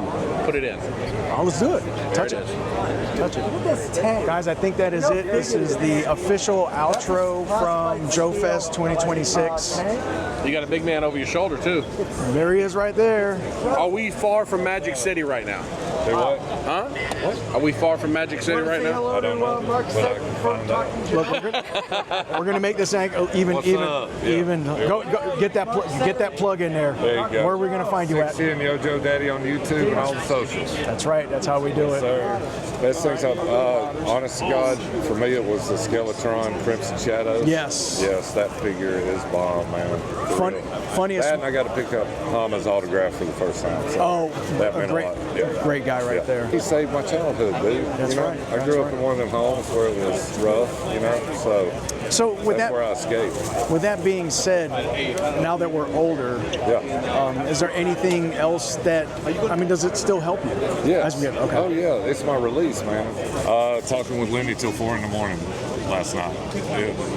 Put it in. Oh, let's do it. Touch it. Touch it. Guys, I think that is it. This is the official outro from JoeFest 2026. You got a big man over your shoulder, too. There he is right there. Are we far from Magic City right now? Say what? Huh? What? Are we far from Magic City right now? I don't know, but I can find out. Look, we're gonna make this angle even. Go get that plug in there. There you go. Where are we gonna find you at? Seeing Yojo Daddy on YouTube and all the socials. That's right. That's how we do it. Sir. Best things honest to God, for me it was the Skeletron Crimson Shadows. Yes. Yes, that figure is bomb, man. Funniest. That, and I got to pick up Hama's autograph for the first time. So that meant a lot. Yeah. Great guy right there. He saved my childhood, dude. That's right. I grew up in one of them homes where it was rough, So with that's where I escaped. With that being said, now that we're older, is there anything else that, does it still help you? Yeah. Okay. Oh yeah, it's my release, man. Talking with Lindy till 4 in the morning last night.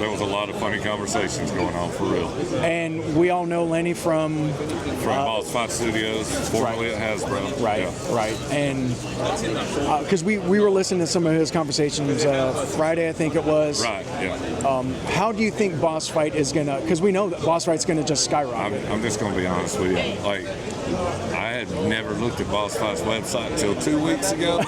There was a lot of funny conversations going on, for real. And we all know Lenny from Boss Fight Studios, formerly at Hasbro. Right. And because we were listening to some of his conversations Friday, I think it was. Right. Yeah. How do you think Boss Fight is gonna? Because we know that Boss Fight's gonna just skyrocket. I'm just gonna be honest with you. Like, I had never looked at Boss Fight's website until 2 weeks ago,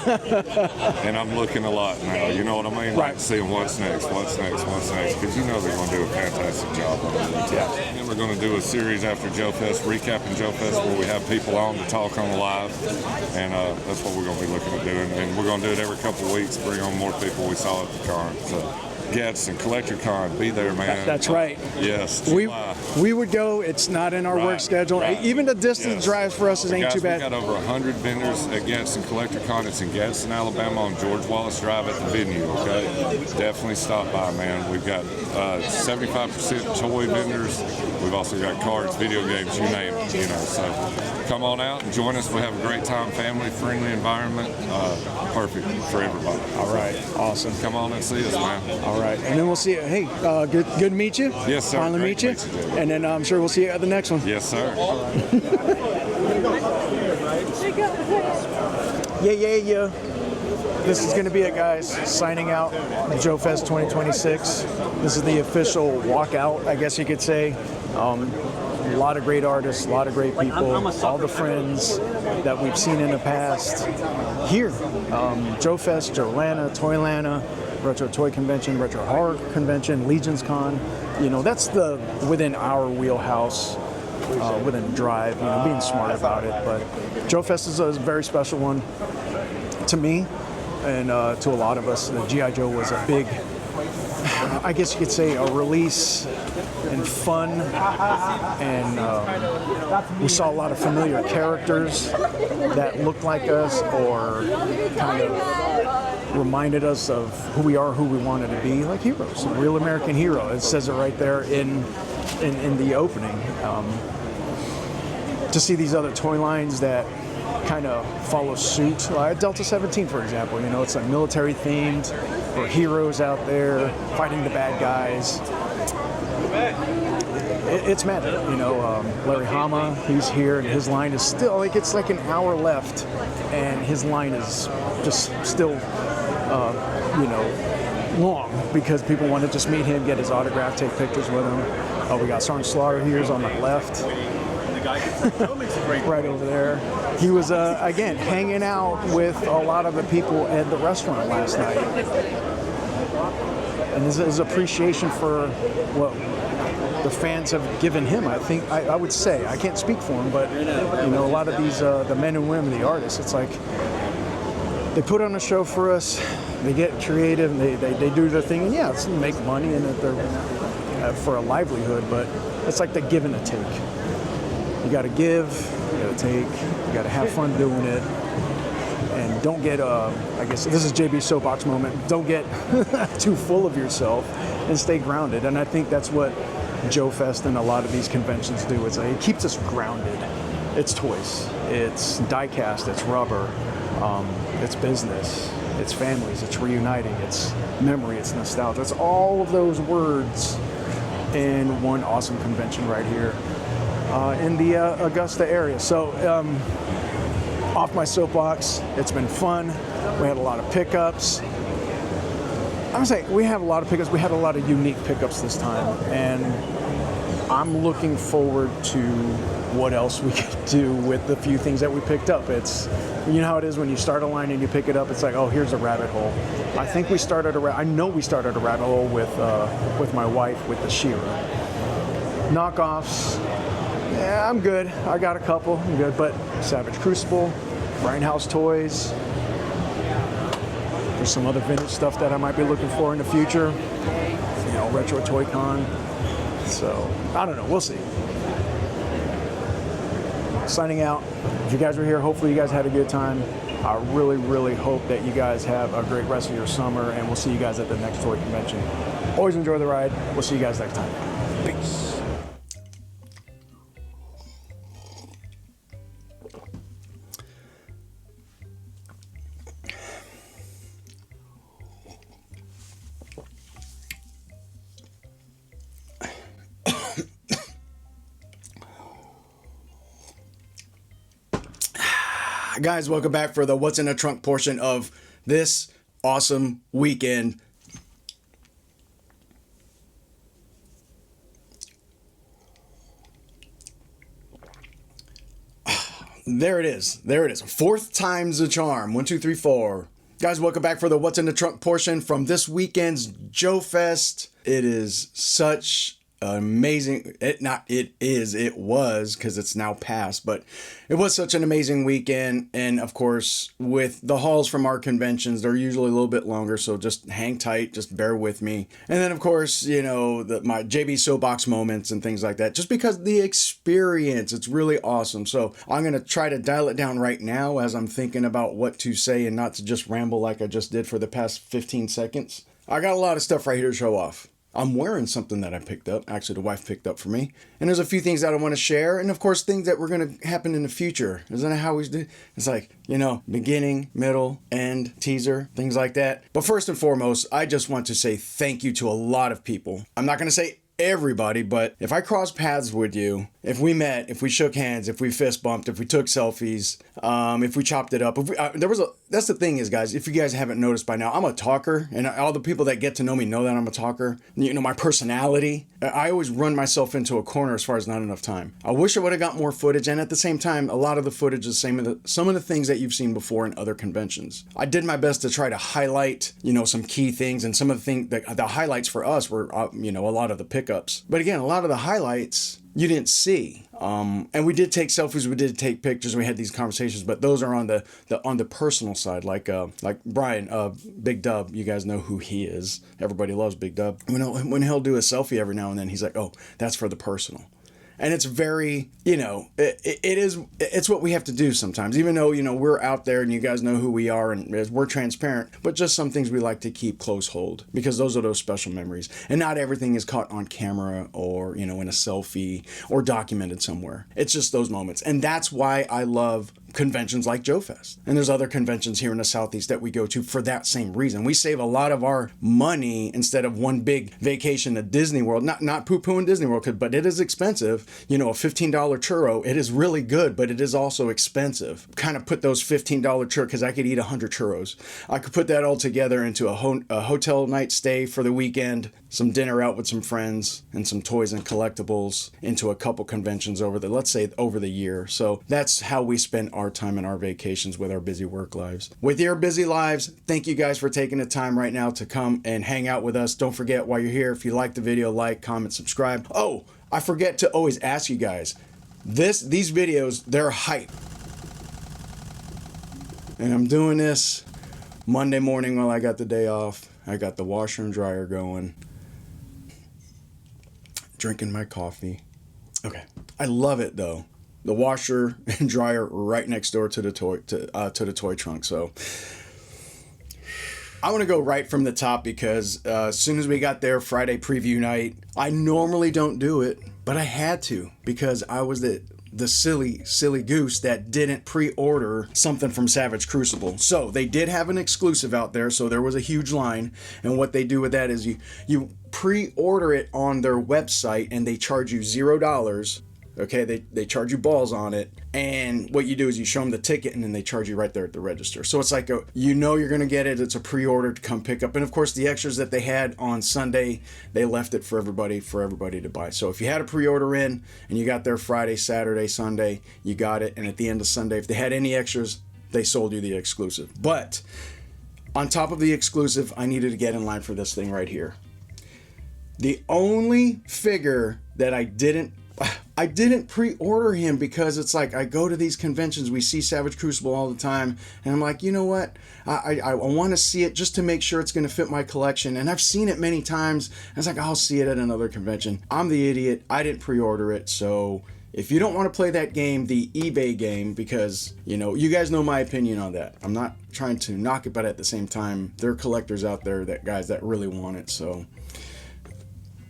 and I'm looking a lot now. You know what I mean? Like seeing what's next, because you know they're going to do a fantastic job on it. Yeah. And we're going to do a series after JoeFest, recapping JoeFest, where we have people on to talk on the live, and that's what we're going to be looking at doing. And we're going to do it every couple of weeks, bring on more people we saw at the con. So. Gets and Collector Con, be there, man. That's right. Yes. We would go. It's not in our work schedule. Even the distance drives for us ain't too bad. We got over 100 vendors at Gadsden Collector Con. It's in Gadsden, Alabama, on George Wallace Drive at the venue. Okay, definitely stop by, man. We've got 75% toy vendors. We've also got cards, video games, you name it. You know, so come on out and join us. We have a great time, family-friendly environment. Perfect for everybody. All right, awesome. Come on and see us, man. All right, and then we'll see you. Hey, good to meet you. Yes, sir. Finally meet you. And then I'm sure we'll see you at the next one. Yes, sir. Yeah. This is going to be it, guys. Signing out, JoeFest 2026. This is the official walkout, I guess you could say. A lot of great artists, a lot of great people, all the friends that we've seen in the past here. JoeFest, Joelana, Toylana, Retro Toy Convention, Retro Horror Convention, Legions Con. You know, that's the within our wheelhouse, within drive, you know, being smart about it. But JoeFest is a very special one to me and to a lot of us. The gijoe was a big, I guess you could say, a release and fun, and we saw a lot of familiar characters that looked like us or kind of reminded us of who we are, who we wanted to be, like heroes, a real American hero. It says it right there in the opening. To see these other toy lines that kind of follow suit, like Delta 17, for example. You know, it's like military themed. We're heroes out there fighting the bad guys. It's magic, you know. Larry Hama, he's here, and his line is still like it's like an hour left, and his line is just still, you know, long because people want to just meet him, get his autograph, take pictures with him. Oh, we got Sergeant Slaughter here's on the left. Right over there. He was, again, hanging out with a lot of the people at the restaurant last night. And his appreciation for what the fans have given him, I think, I would say, I can't speak for him, but, you know, a lot of these, the men and women, the artists, it's like, they put on a show for us, they get creative, and they do their thing, and yeah, it's make money and they're for a livelihood, but it's like the give and the take. You got to give, you got to take, you got to have fun doing it, and don't get, I guess this is JB soapbox moment, don't get too full of yourself and stay grounded. And I think that's what JoeFest and a lot of these conventions do. It's like, it keeps us grounded. It's toys, it's die-cast, it's rubber, it's business, it's families, it's reuniting, it's memory, it's nostalgia. It's all of those words in one awesome convention right here. In the Augusta area. So off my soapbox, it's been fun. We had a lot of pickups. I'm gonna say we have a lot of pickups. We had a lot of unique pickups this time, and I'm looking forward to what else we could do with the few things that we picked up. It's, you know how it is when you start a line and you pick it up, it's like, oh, here's a rabbit hole. I think we started I know we started a rabbit hole with my wife with the She-Ra. Knockoffs, yeah, I'm good. I got a couple, I'm good. But Savage Crucible, Grindhouse Toys, there's some other vintage stuff that I might be looking for in the future. You know, Retro Toy Con. So, I don't know, we'll see. Signing out. If you guys were here, hopefully you guys had a good time. I really, really hope that you guys have a great rest of your summer, and we'll see you guys at the next toy convention. Always enjoy the ride. We'll see you guys next time. Peace. Guys, welcome back for the What's in the Trunk portion of this awesome weekend. There it is. There it is. Fourth time's the charm. 1, 2, 3, 4. Guys, welcome back for the What's in the Trunk portion from this weekend's JoeFest. It is such amazing. It was, because it's now past, but it was such an amazing weekend. And of course, with the hauls from our conventions, they're usually a little bit longer, so just hang tight, just bear with me. And then of course, you know, my JB soapbox moments and things like that, just because the experience, it's really awesome. So I'm going to try to dial it down right now as I'm thinking about what to say and not to just ramble like I just did for the past 15 seconds. I got a lot of stuff right here to show off. I'm wearing something that I picked up. Actually, the wife picked up for me. And there's a few things that I want to share. And of course, things that were going to happen in the future. Isn't that how we do? It's like, you know, beginning, middle, end, teaser, things like that. But first and foremost, I just want to say thank you to a lot of people. I'm not going to say everybody, but if I crossed paths with you, if we met, if we shook hands, if we fist bumped, if we took selfies, if we chopped it up, if we, that's the thing is, guys, if you guys haven't noticed by now, I'm a talker, and all the people that get to know me know that I'm a talker. You know, my personality, I always run myself into a corner as far as not enough time. I wish I would have got more footage, and at the same time, a lot of the footage is some of the things that you've seen before in other conventions. I did my best to try to highlight, you know, some key things, and some of the things, the highlights for us were, you know, a lot of the pickups. But again, a lot of the highlights you didn't see. And we did take selfies, we did take pictures, we had these conversations, but those are on the personal side, like Brian, Big Dub, you guys know who he is. Everybody loves Big Dub. When he'll do a selfie every now and then, he's like, oh, that's for the personal. And it's very, you know, it's what we have to do sometimes, even though, you know, we're out there and you guys know who we are and we're transparent, but just some things we like to keep close hold because those are those special memories. And not everything is caught on camera or, you know, in a selfie or documented somewhere. It's just those moments. And that's why I love conventions like JoeFest. And there's other conventions here in the Southeast that we go to for that same reason. We save a lot of our money instead of one big vacation to Disney World. Not poo-pooing Disney World, but it is expensive. You know, a $15 churro, it is really good, but it is also expensive. Kind of put those $15 churros, because I could eat 100 churros. I could put that all together into a hotel night stay for the weekend, some dinner out with some friends, and some toys and collectibles into a couple conventions over the year. So that's how we spend our time and our vacations with our busy work lives. With your busy lives, thank you guys for taking the time right now to come and hang out with us. Don't forget, while you're here, if you like the video, like, comment, subscribe. Oh, I forget to always ask you guys, these videos, they're hype. And I'm doing this Monday morning while I got the day off. I got the washer and dryer going. Drinking my coffee. Okay. I love it though. The washer and dryer right next door to the toy trunk. So I want to go right from the top because as soon as we got there, Friday preview night, I normally don't do it, but I had to because I was the silly goose that didn't pre-order something from Savage Crucible. So they did have an exclusive out there, so there was a huge line. And what they do with that is you pre-order it on their website and they charge you $0. Okay, they charge you balls on it, and what you do is you show them the ticket and then they charge you right there at the register. So it's like you know you're gonna get it, it's a pre-order to come pick up. And of course the extras that they had on Sunday, they left it for everybody to buy. So if you had a pre-order in and you got there Friday, Saturday, Sunday, you got it, and at the end of Sunday, if they had any extras, they sold you the exclusive. But on top of the exclusive, I needed to get in line for this thing right here. The only figure that I didn't pre-order him because it's like I go to these conventions, we see Savage Crucible all the time, and I'm like, you know what? I want to see it just to make sure it's going to fit my collection. And I've seen it many times. And it's like, I'll see it at another convention. I'm the idiot. I didn't pre-order it. So if you don't want to play that game, the eBay game, because, you know, you guys know my opinion on that. I'm not trying to knock it, but at the same time, there are collectors out there, guys that really want it. So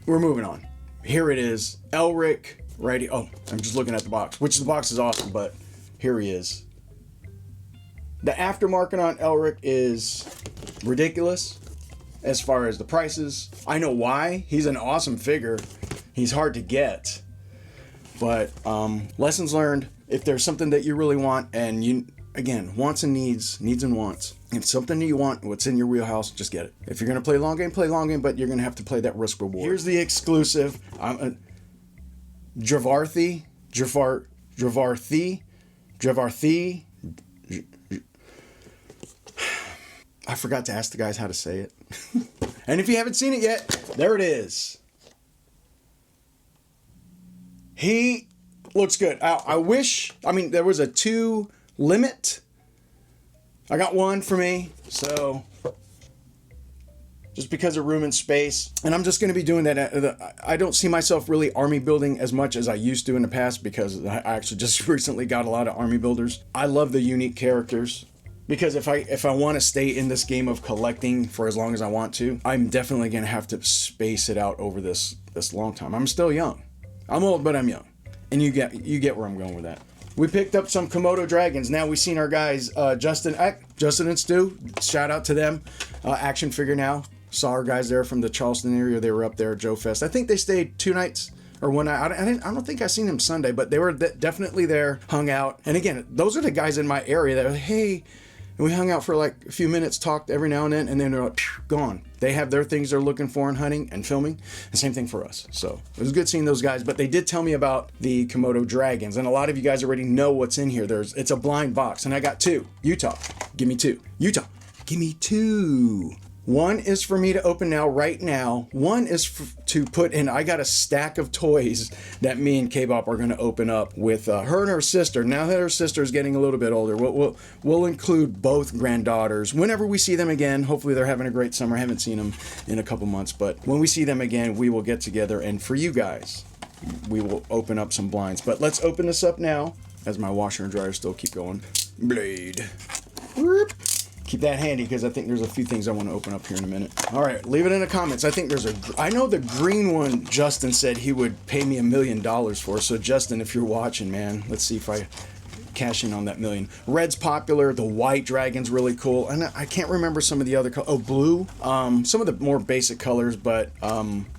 we're moving on. Here it is, Elric, right? Oh, I'm just looking at the box, which the box is awesome, but here he is. The aftermarket on Elric is ridiculous as far as the prices. I know why. He's an awesome figure. He's hard to get, but lessons learned. If there's something that you really want, and again, wants and needs and wants. If it's something that you want, what's in your wheelhouse, just get it. If you're going to play long game, but you're going to have to play that risk reward. Here's the exclusive. Dravarthi Javarthi. I forgot to ask the guys how to say it. And if you haven't seen it yet, there it is. He looks good. I wish, I mean, there was a 2 limit. I got 1 for me, so just because of room and space. And I'm just going to be doing that. I don't see myself really army building as much as I used to in the past because I actually just recently got a lot of army builders. I love the unique characters because if I want to stay in this game of collecting for as long as I want to, I'm definitely going to have to space it out over this long time. I'm still young. I'm old, but I'm young. And you get where I'm going with that. We picked up some Komodo dragons. Now we've seen our guys, Justin and Stu. Shout out to them. Action Figure Now. Saw our guys there from the Charleston area. They were up there at JoeFest. I think they stayed 2 nights or 1 night. I don't think I seen them Sunday, but they were definitely there, hung out. And again, those are the guys in my area that are like, hey, and we hung out for like a few minutes, talked every now and then they're like, gone. They have their things they're looking for in hunting and filming. The same thing for us. So it was good seeing those guys, but they did tell me about the Komodo dragons. And a lot of you guys already know what's in here. It's a blind box and I got 2. Utah, give me 2. Utah, give me 2. 1 is for me to open right now. 1 is to put in. I got a stack of toys that me and K-Bop are going to open up with her and her sister. Now that her sister is getting a little bit older, we'll include both granddaughters. Whenever we see them again, hopefully they're having a great summer. I haven't seen them in a couple months, but when we see them again, we will get together. And for you guys, we will open up some blinds. But let's open this up now as my washer and dryer still keep going. Blade. Whoop. Keep that handy because I think there's a few things I want to open up here in a minute. All right, leave it in the comments. I think I know the green one Justin said he would pay me $1 million for. So Justin, if you're watching, man, let's see if I cash in on that $1 million. Red's popular. The white dragon's really cool. And I can't remember some of the other colors. Oh, blue. Some of the more basic colors, but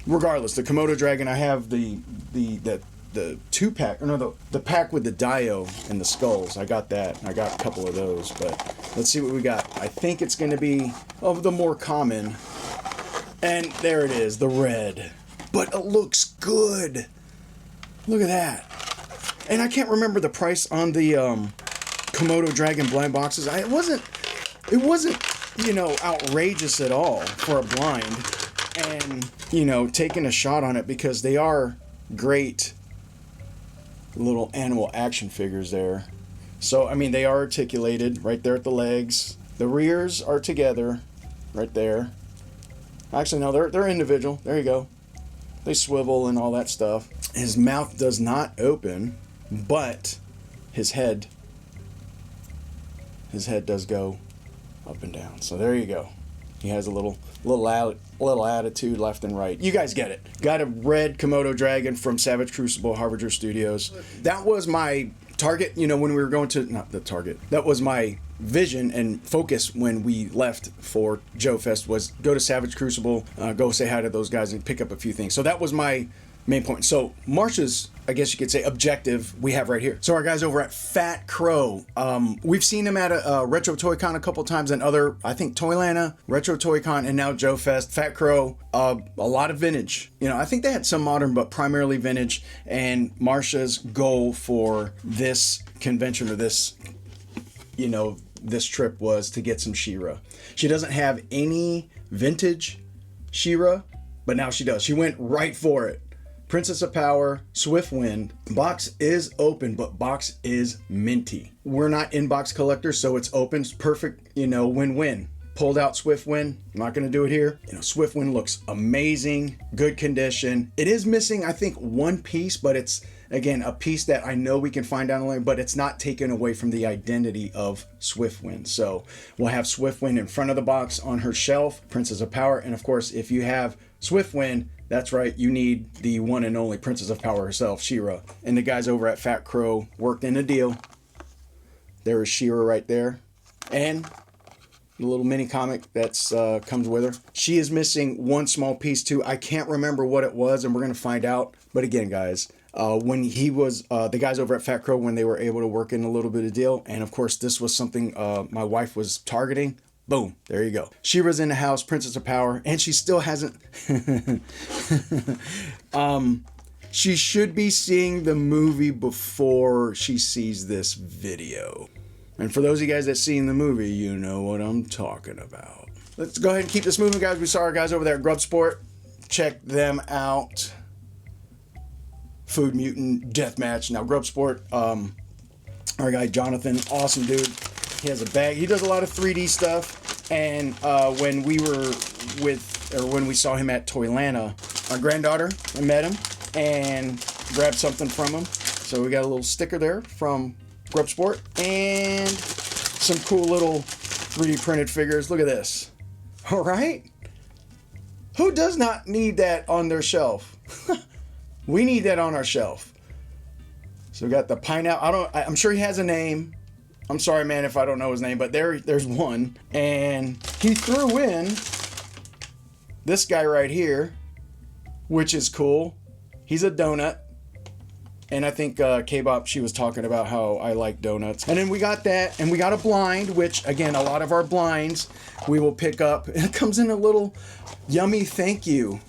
regardless, the Komodo dragon, I have the 2-pack, or no, the pack with the Dio and the skulls. I got that. I got a couple of those, but let's see what we got. I think it's going to be of the more common. And there it is, the red. But it looks good. Look at that. And I can't remember the price on the Komodo dragon blind boxes. It wasn't, outrageous at all for a blind. And, taking a shot on it because they are great little animal action figures there. So, I mean, they are articulated right there at the legs. The rears are together right there. Actually, no, they're individual. There you go. They swivel and all that stuff. His mouth does not open, but his head does go up and down. So there you go. He has a little attitude left and right. You guys get it. Got a red Komodo dragon from Savage Crucible Harbinger Studios. That was my target, when we were going to, not the target, that was my vision and focus when we left for JoeFest was go to Savage Crucible, go say hi to those guys and pick up a few things. So that was my main point. So Marsha's, I guess you could say, objective we have right here. So our guys over at Fat Crow, we've seen them at a Retro Toy Con a couple times and other, I think Toylanta, Retro Toy Con, and now JoeFest. Fat Crow, a lot of vintage. I think they had some modern, but primarily vintage. And Marsha's goal for this convention or this, this trip was to get some She-Ra. She doesn't have any vintage She-Ra, but now she does. She went right for it. Princess of Power, Swift Wind. Box is open, but box is minty. We're not inbox collectors, so it's open. It's perfect, win-win. Pulled out Swift Wind. I'm not going to do it here. Swift Wind looks amazing, good condition. It is missing, I think, 1 piece, but it's, again, a piece that I know we can find down the line, but it's not taken away from the identity of Swift Wind. So we'll have Swift Wind in front of the box on her shelf, Princess of Power, and of course, if you have Swift Wind, that's right, you need the one and only Princess of Power herself, She-Ra. And the guys over at Fat Crow worked in a deal. There is She-Ra right there. And the little mini comic that's comes with her. She is missing 1 small piece too. I can't remember what it was, and we're going to find out. But again, guys, when he was, the guys over at Fat Crow, when they were able to work in a little bit of deal, and of course this was something my wife was targeting, boom, there you go. She-Ra's in the house, Princess of Power, and she still hasn't, She should be seeing the movie before she sees this video. And for those of you guys that seen the movie, you know what I'm talking about. Let's go ahead and keep this moving, guys. We saw our guys over there at Grub Sport. Check them out. Food Mutant Deathmatch. Now, Grub Sport, our guy Jonathan, awesome dude. He has a bag. He does a lot of 3D stuff. And when we saw him at Toylanta, our granddaughter, I met him and grabbed something from him. So we got a little sticker there from Grub Sport and some cool little 3D printed figures. Look at this. All right. Who does not need that on their shelf? We need that on our shelf. So we got the pineapple. I'm sure he has a name. I'm sorry, man, if I don't know his name, but there's one. And he threw in this guy right here, which is cool. He's a donut. And I think K-Bop, she was talking about how I like donuts. And then we got that, and we got a blind, which, again, a lot of our blinds we will pick up. And it comes in a little yummy thank you,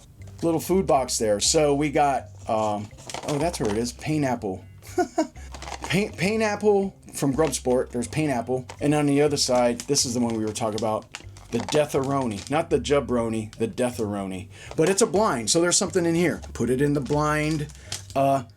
little food box there. So we got, oh, that's where it is, Painapple. Painapple from Grub Sport. There's Painapple. And on the other side, this is the one we were talking about, the Deatharoni. Not the Jabroni, the Deatharoni. But it's a blind, so there's something in here. Put it in the blind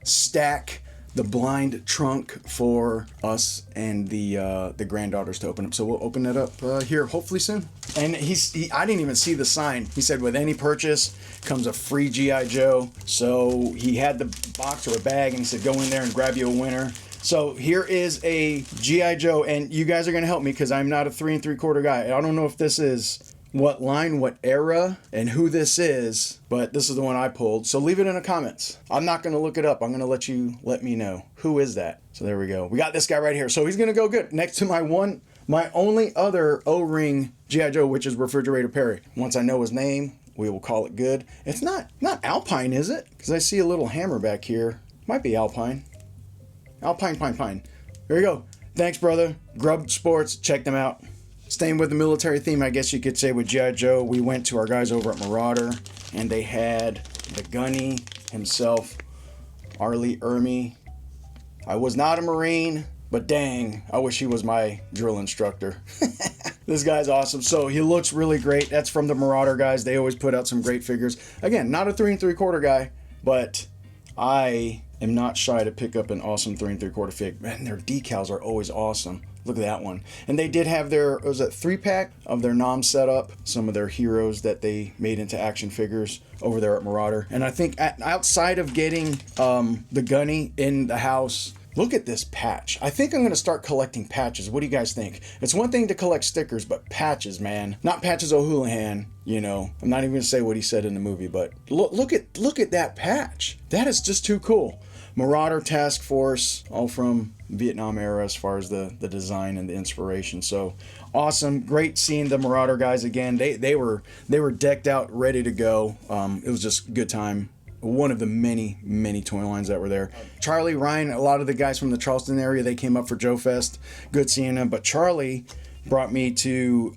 stack, the blind trunk for us and the granddaughters to open up. So we'll open it up here hopefully soon. And I didn't even see the sign. He said with any purchase comes a free G.I. Joe. So he had the box or a bag and he said go in there and grab you a winner. So here is a G.I. Joe, and you guys are going to help me because I'm not a 3 3/4 guy. I don't know if this is what line, what era, and who this is, but this is the one I pulled. So leave it in the comments. I'm not going to look it up. I'm going to let you let me know. Who is that? So there we go. We got this guy right here. So he's going to go good next to my only other O-ring G.I. Joe, which is Refrigerator Perry. Once I know his name, we will call it good. It's not Alpine, is it? Because I see a little hammer back here. Might be Alpine. Pine. There you go. Thanks, brother. Grub Sports. Check them out. Staying with the military theme, I guess you could say, with G.I. Joe, we went to our guys over at Marauder, and they had the gunny himself, Arlie Ermy. I was not a Marine, but dang, I wish he was my drill instructor. This guy's awesome. So he looks really great. That's from the Marauder guys. They always put out some great figures. Again, not a 3 3/4 guy, but I am not shy to pick up an awesome 3 3/4 fig. Man, their decals are always awesome. Look at that one. And they did have their, was it 3-pack of their Nom setup, some of their heroes that they made into action figures over there at Marauder. And I think outside of getting the gunny in the house, look at this patch. I think I'm going to start collecting patches. What do you guys think? It's one thing to collect stickers, but patches, man. Not Patches O'Houlihan, you know. I'm not even going to say what he said in the movie, but look at that patch. That is just too cool. Marauder Task Force, all from Vietnam era as far as the design and the inspiration. So awesome. Great seeing the Marauder guys again. They were decked out, ready to go. It was just a good time. One of the many toy lines that were there. Charlie, Ryan, a lot of the guys from the Charleston area, they came up for JoeFest. Good seeing them. But Charlie brought me to,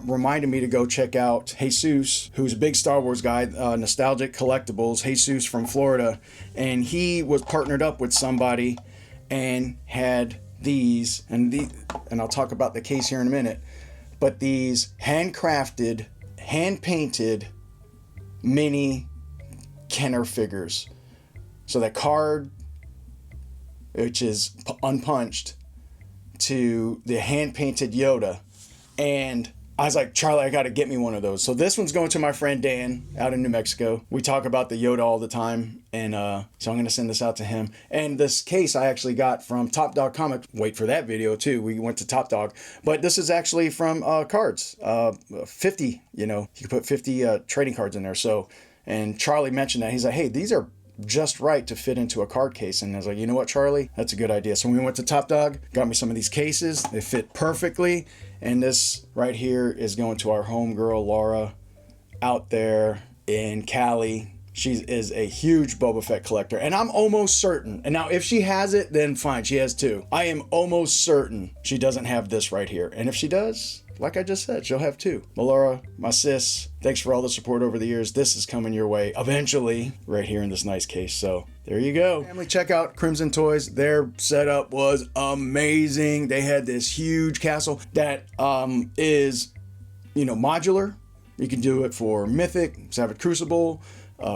reminded me to go check out Jesus, who's a big Star Wars guy, Nostalgic Collectibles, Jesus from Florida. And he was partnered up with somebody and had these, and I'll talk about the case here in a minute, but these handcrafted, hand-painted mini Kenner figures. So that card, which is unpunched, to the hand-painted Yoda. And I was like, Charlie, I got to get me one of those. So this one's going to my friend Dan out in New Mexico. We talk about the Yoda all the time. And so I'm going to send this out to him. And this case I actually got from Top Dog Comics. Wait for that video too. We went to Top Dog. But this is actually from cards. 50, you know, you can put 50 trading cards in there. So, and Charlie mentioned that. He's like, hey, these are just right to fit into a card case. And I was like, you know what, Charlie? That's a good idea. So we went to Top Dog, got me some of these cases. They fit perfectly. And this right here is going to our homegirl, Laura, out there in Cali. She is a huge Boba Fett collector, and I'm almost certain, and now if she has it, then fine, she has 2. I am almost certain she doesn't have this right here, and if she does, like I just said, she'll have 2. Melora, my sis, thanks for all the support over the years. This is coming your way eventually, right here in this nice case. So there you go. Family, check out Crimson Toys. Their setup was amazing. They had this huge castle that is, you know, modular. You can do it for Mythic, Savage Crucible,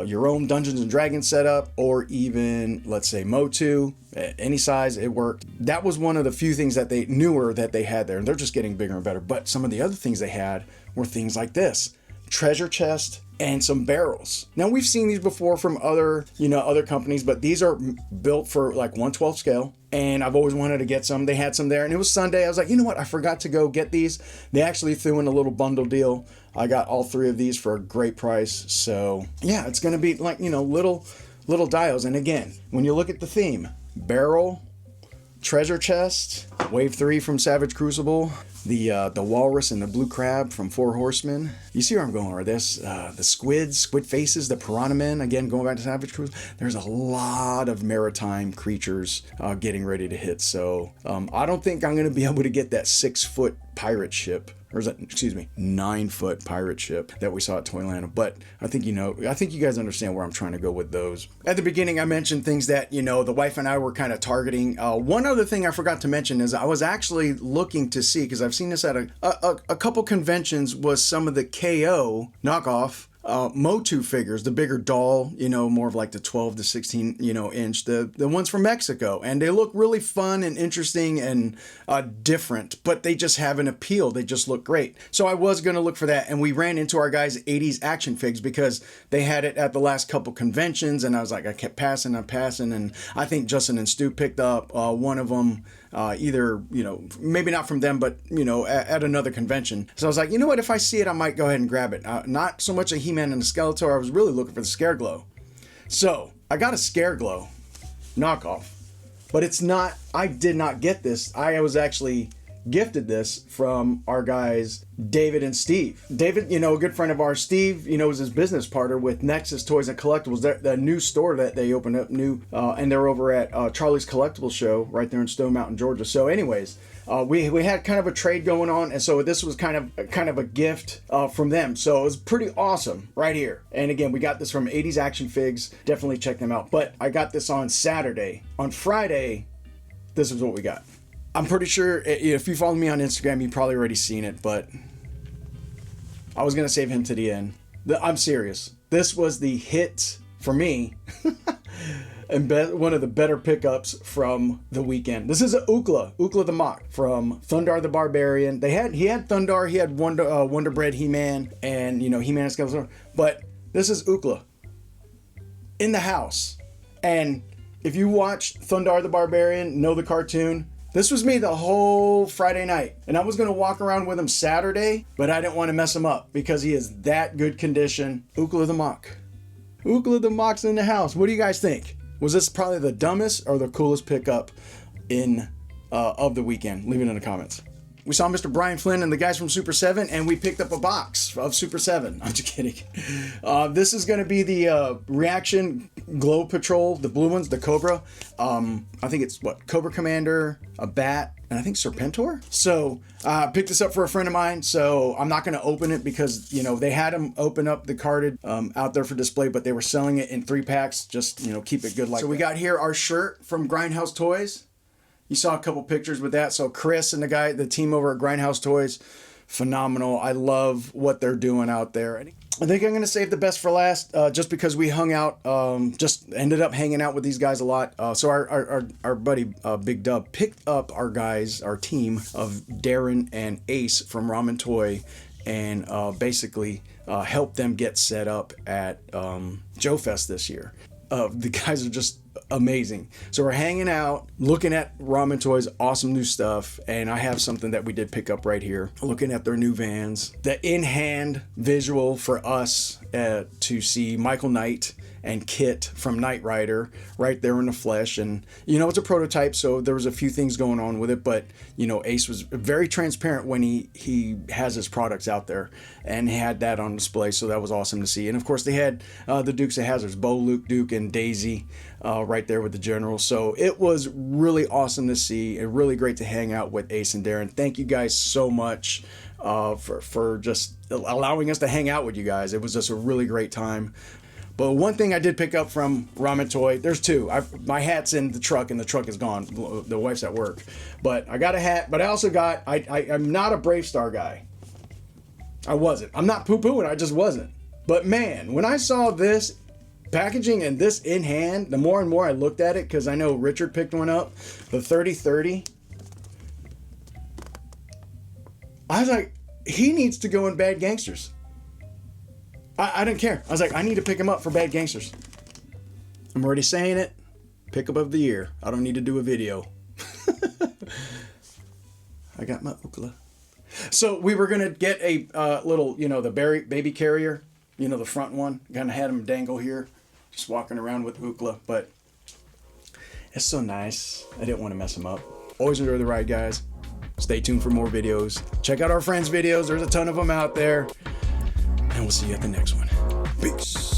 your own Dungeons and Dragons setup, or even, let's say, MOTU. Any size, it worked. That was one of the few things that they newer that they had there, and they're just getting bigger and better. But some of the other things they had were things like this: treasure chest and some barrels. Now, we've seen these before from other, you know, other companies, but these are built for like 1/12 scale. And I've always wanted to get some. They had some there, and it was Sunday. I was like, you know what? I forgot to go get these. They actually threw in a little bundle deal. I got all 3 of these for a great price. So yeah, it's gonna be like, you know, little dials. And again, when you look at the theme, barrel, treasure chest, wave 3 from Savage Crucible, the walrus and the blue crab from 4 Horsemen. You see where I'm going with this? The squid faces, the piranha men. Again, going back to Savage Crucible, there's a lot of maritime creatures getting ready to hit. So I don't think I'm going to be able to get that 6-foot pirate ship. Or is that, excuse me, 9-foot pirate ship that we saw at Toyland. But I think you guys understand where I'm trying to go with those. At the beginning, I mentioned things that, you know, the wife and I were kind of targeting. One other thing I forgot to mention is I was actually looking to see, because I've seen this at a couple conventions, was some of the KO knockoff MOTU figures, the bigger doll, you know, more of like the 12 to 16, you know, inch, the ones from Mexico. And they look really fun and interesting and different, but they just have an appeal. They just look great. So I was going to look for that. And we ran into our guys' 80s action figs because they had it at the last couple conventions. And I was like, I kept passing. And I think Justin and Stu picked up one of them. Either, you know, maybe not from them, but, you know, at another convention. So I was like, you know what, if I see it, I might go ahead and grab it. Not so much a He-Man and a Skeletor. I was really looking for the Scareglow. So I got a Scareglow knockoff, but it's not, I did not get this. I was actually gifted this from our guys David and Steve. David, you know, a good friend of ours. Steve, you know, is his business partner with Nexus Toys and Collectibles, the new store that they opened up new, and they're over at Charlie's Collectibles Show right there in Stone Mountain, Georgia. So anyways, we had kind of a trade going on, and so this was kind of a gift from them. So it was pretty awesome right here. And again, we got this from 80s Action Figs. Definitely check them out. But I got this on Saturday. On Friday, this is what we got. I'm pretty sure if you follow me on Instagram, you've probably already seen it, but I was going to save him to the end. I'm serious. This was the hit for me and one of the better pickups from the weekend. This is a Ookla the Mock from Thundar the Barbarian. He had Thundar, he had Wonder Bread He-Man, and, you know, He-Man and Skeletor. But this is Ookla in the house. And if you watch Thundar the Barbarian, know the cartoon, this was me the whole Friday night, and I was going to walk around with him Saturday, but I didn't want to mess him up because he is that good condition. Ookla the Mock. Ookla the Mock's in the house. What do you guys think? Was this probably the dumbest or the coolest pickup of the weekend? Leave it in the comments. We saw Mr. Brian Flynn and the guys from Super 7, and we picked up a box of Super 7. I'm just kidding. This is going to be the Reaction Glow Patrol, the blue ones, the Cobra. I think it's Cobra Commander, a Bat, and I think Serpentor. So I picked this up for a friend of mine, so I'm not going to open it because, you know, they had them open up the carded out there for display, but they were selling it in 3-packs. Just, you know, keep it good like that. So we got here our shirt from Grindhouse Toys. You saw a couple pictures with that. So Chris and the team over at Grindhouse Toys, phenomenal. I love what they're doing out there. I think I'm going to save the best for last, just because we hung out, just ended up hanging out with these guys a lot. So our buddy Big Dub picked up our team of Darren and Ace from Ramen Toy, and basically helped them get set up at JoeFest this year. The guys are just amazing. So we're hanging out, looking at Ramen Toys, awesome new stuff, and I have something that we did pick up right here, looking at their new vans. The in-hand visual for us to see Michael Knight and Kit from Knight Rider right there in the flesh. And, you know, it's a prototype, so there was a few things going on with it, but, you know, Ace was very transparent when he has his products out there, and he had that on display, so that was awesome to see. And, of course, they had the Dukes of Hazzards, Bo, Luke, Duke, and Daisy right there with the General. So it was really awesome to see and really great to hang out with Ace and Darren. Thank you guys so much for just allowing us to hang out with you guys. It was just a really great time. But one thing I did pick up from Ramen Toy, there's two. My hat's in the truck, and the truck is gone. The wife's at work. But I got a hat, but I also got, I'm not a Brave Star guy. I wasn't. I'm not poo-pooing, I just wasn't. But man, when I saw this packaging and this in hand, the more and more I looked at it, because I know Richard picked one up, the 3030. I was like, he needs to go in Bad Gangsters. I didn't care. I was like, I need to pick him up for Bad Gangsters. I'm already saying it. Pickup of the year. I don't need to do a video. I got my Ookla. So we were going to get a little, you know, the baby carrier. You know, the front one. Kind of had him dangle here. Just walking around with Ookla. But it's so nice. I didn't want to mess him up. Always enjoy the ride, guys. Stay tuned for more videos. Check out our friends' videos. There's a ton of them out there. And we'll see you at the next one. Peace.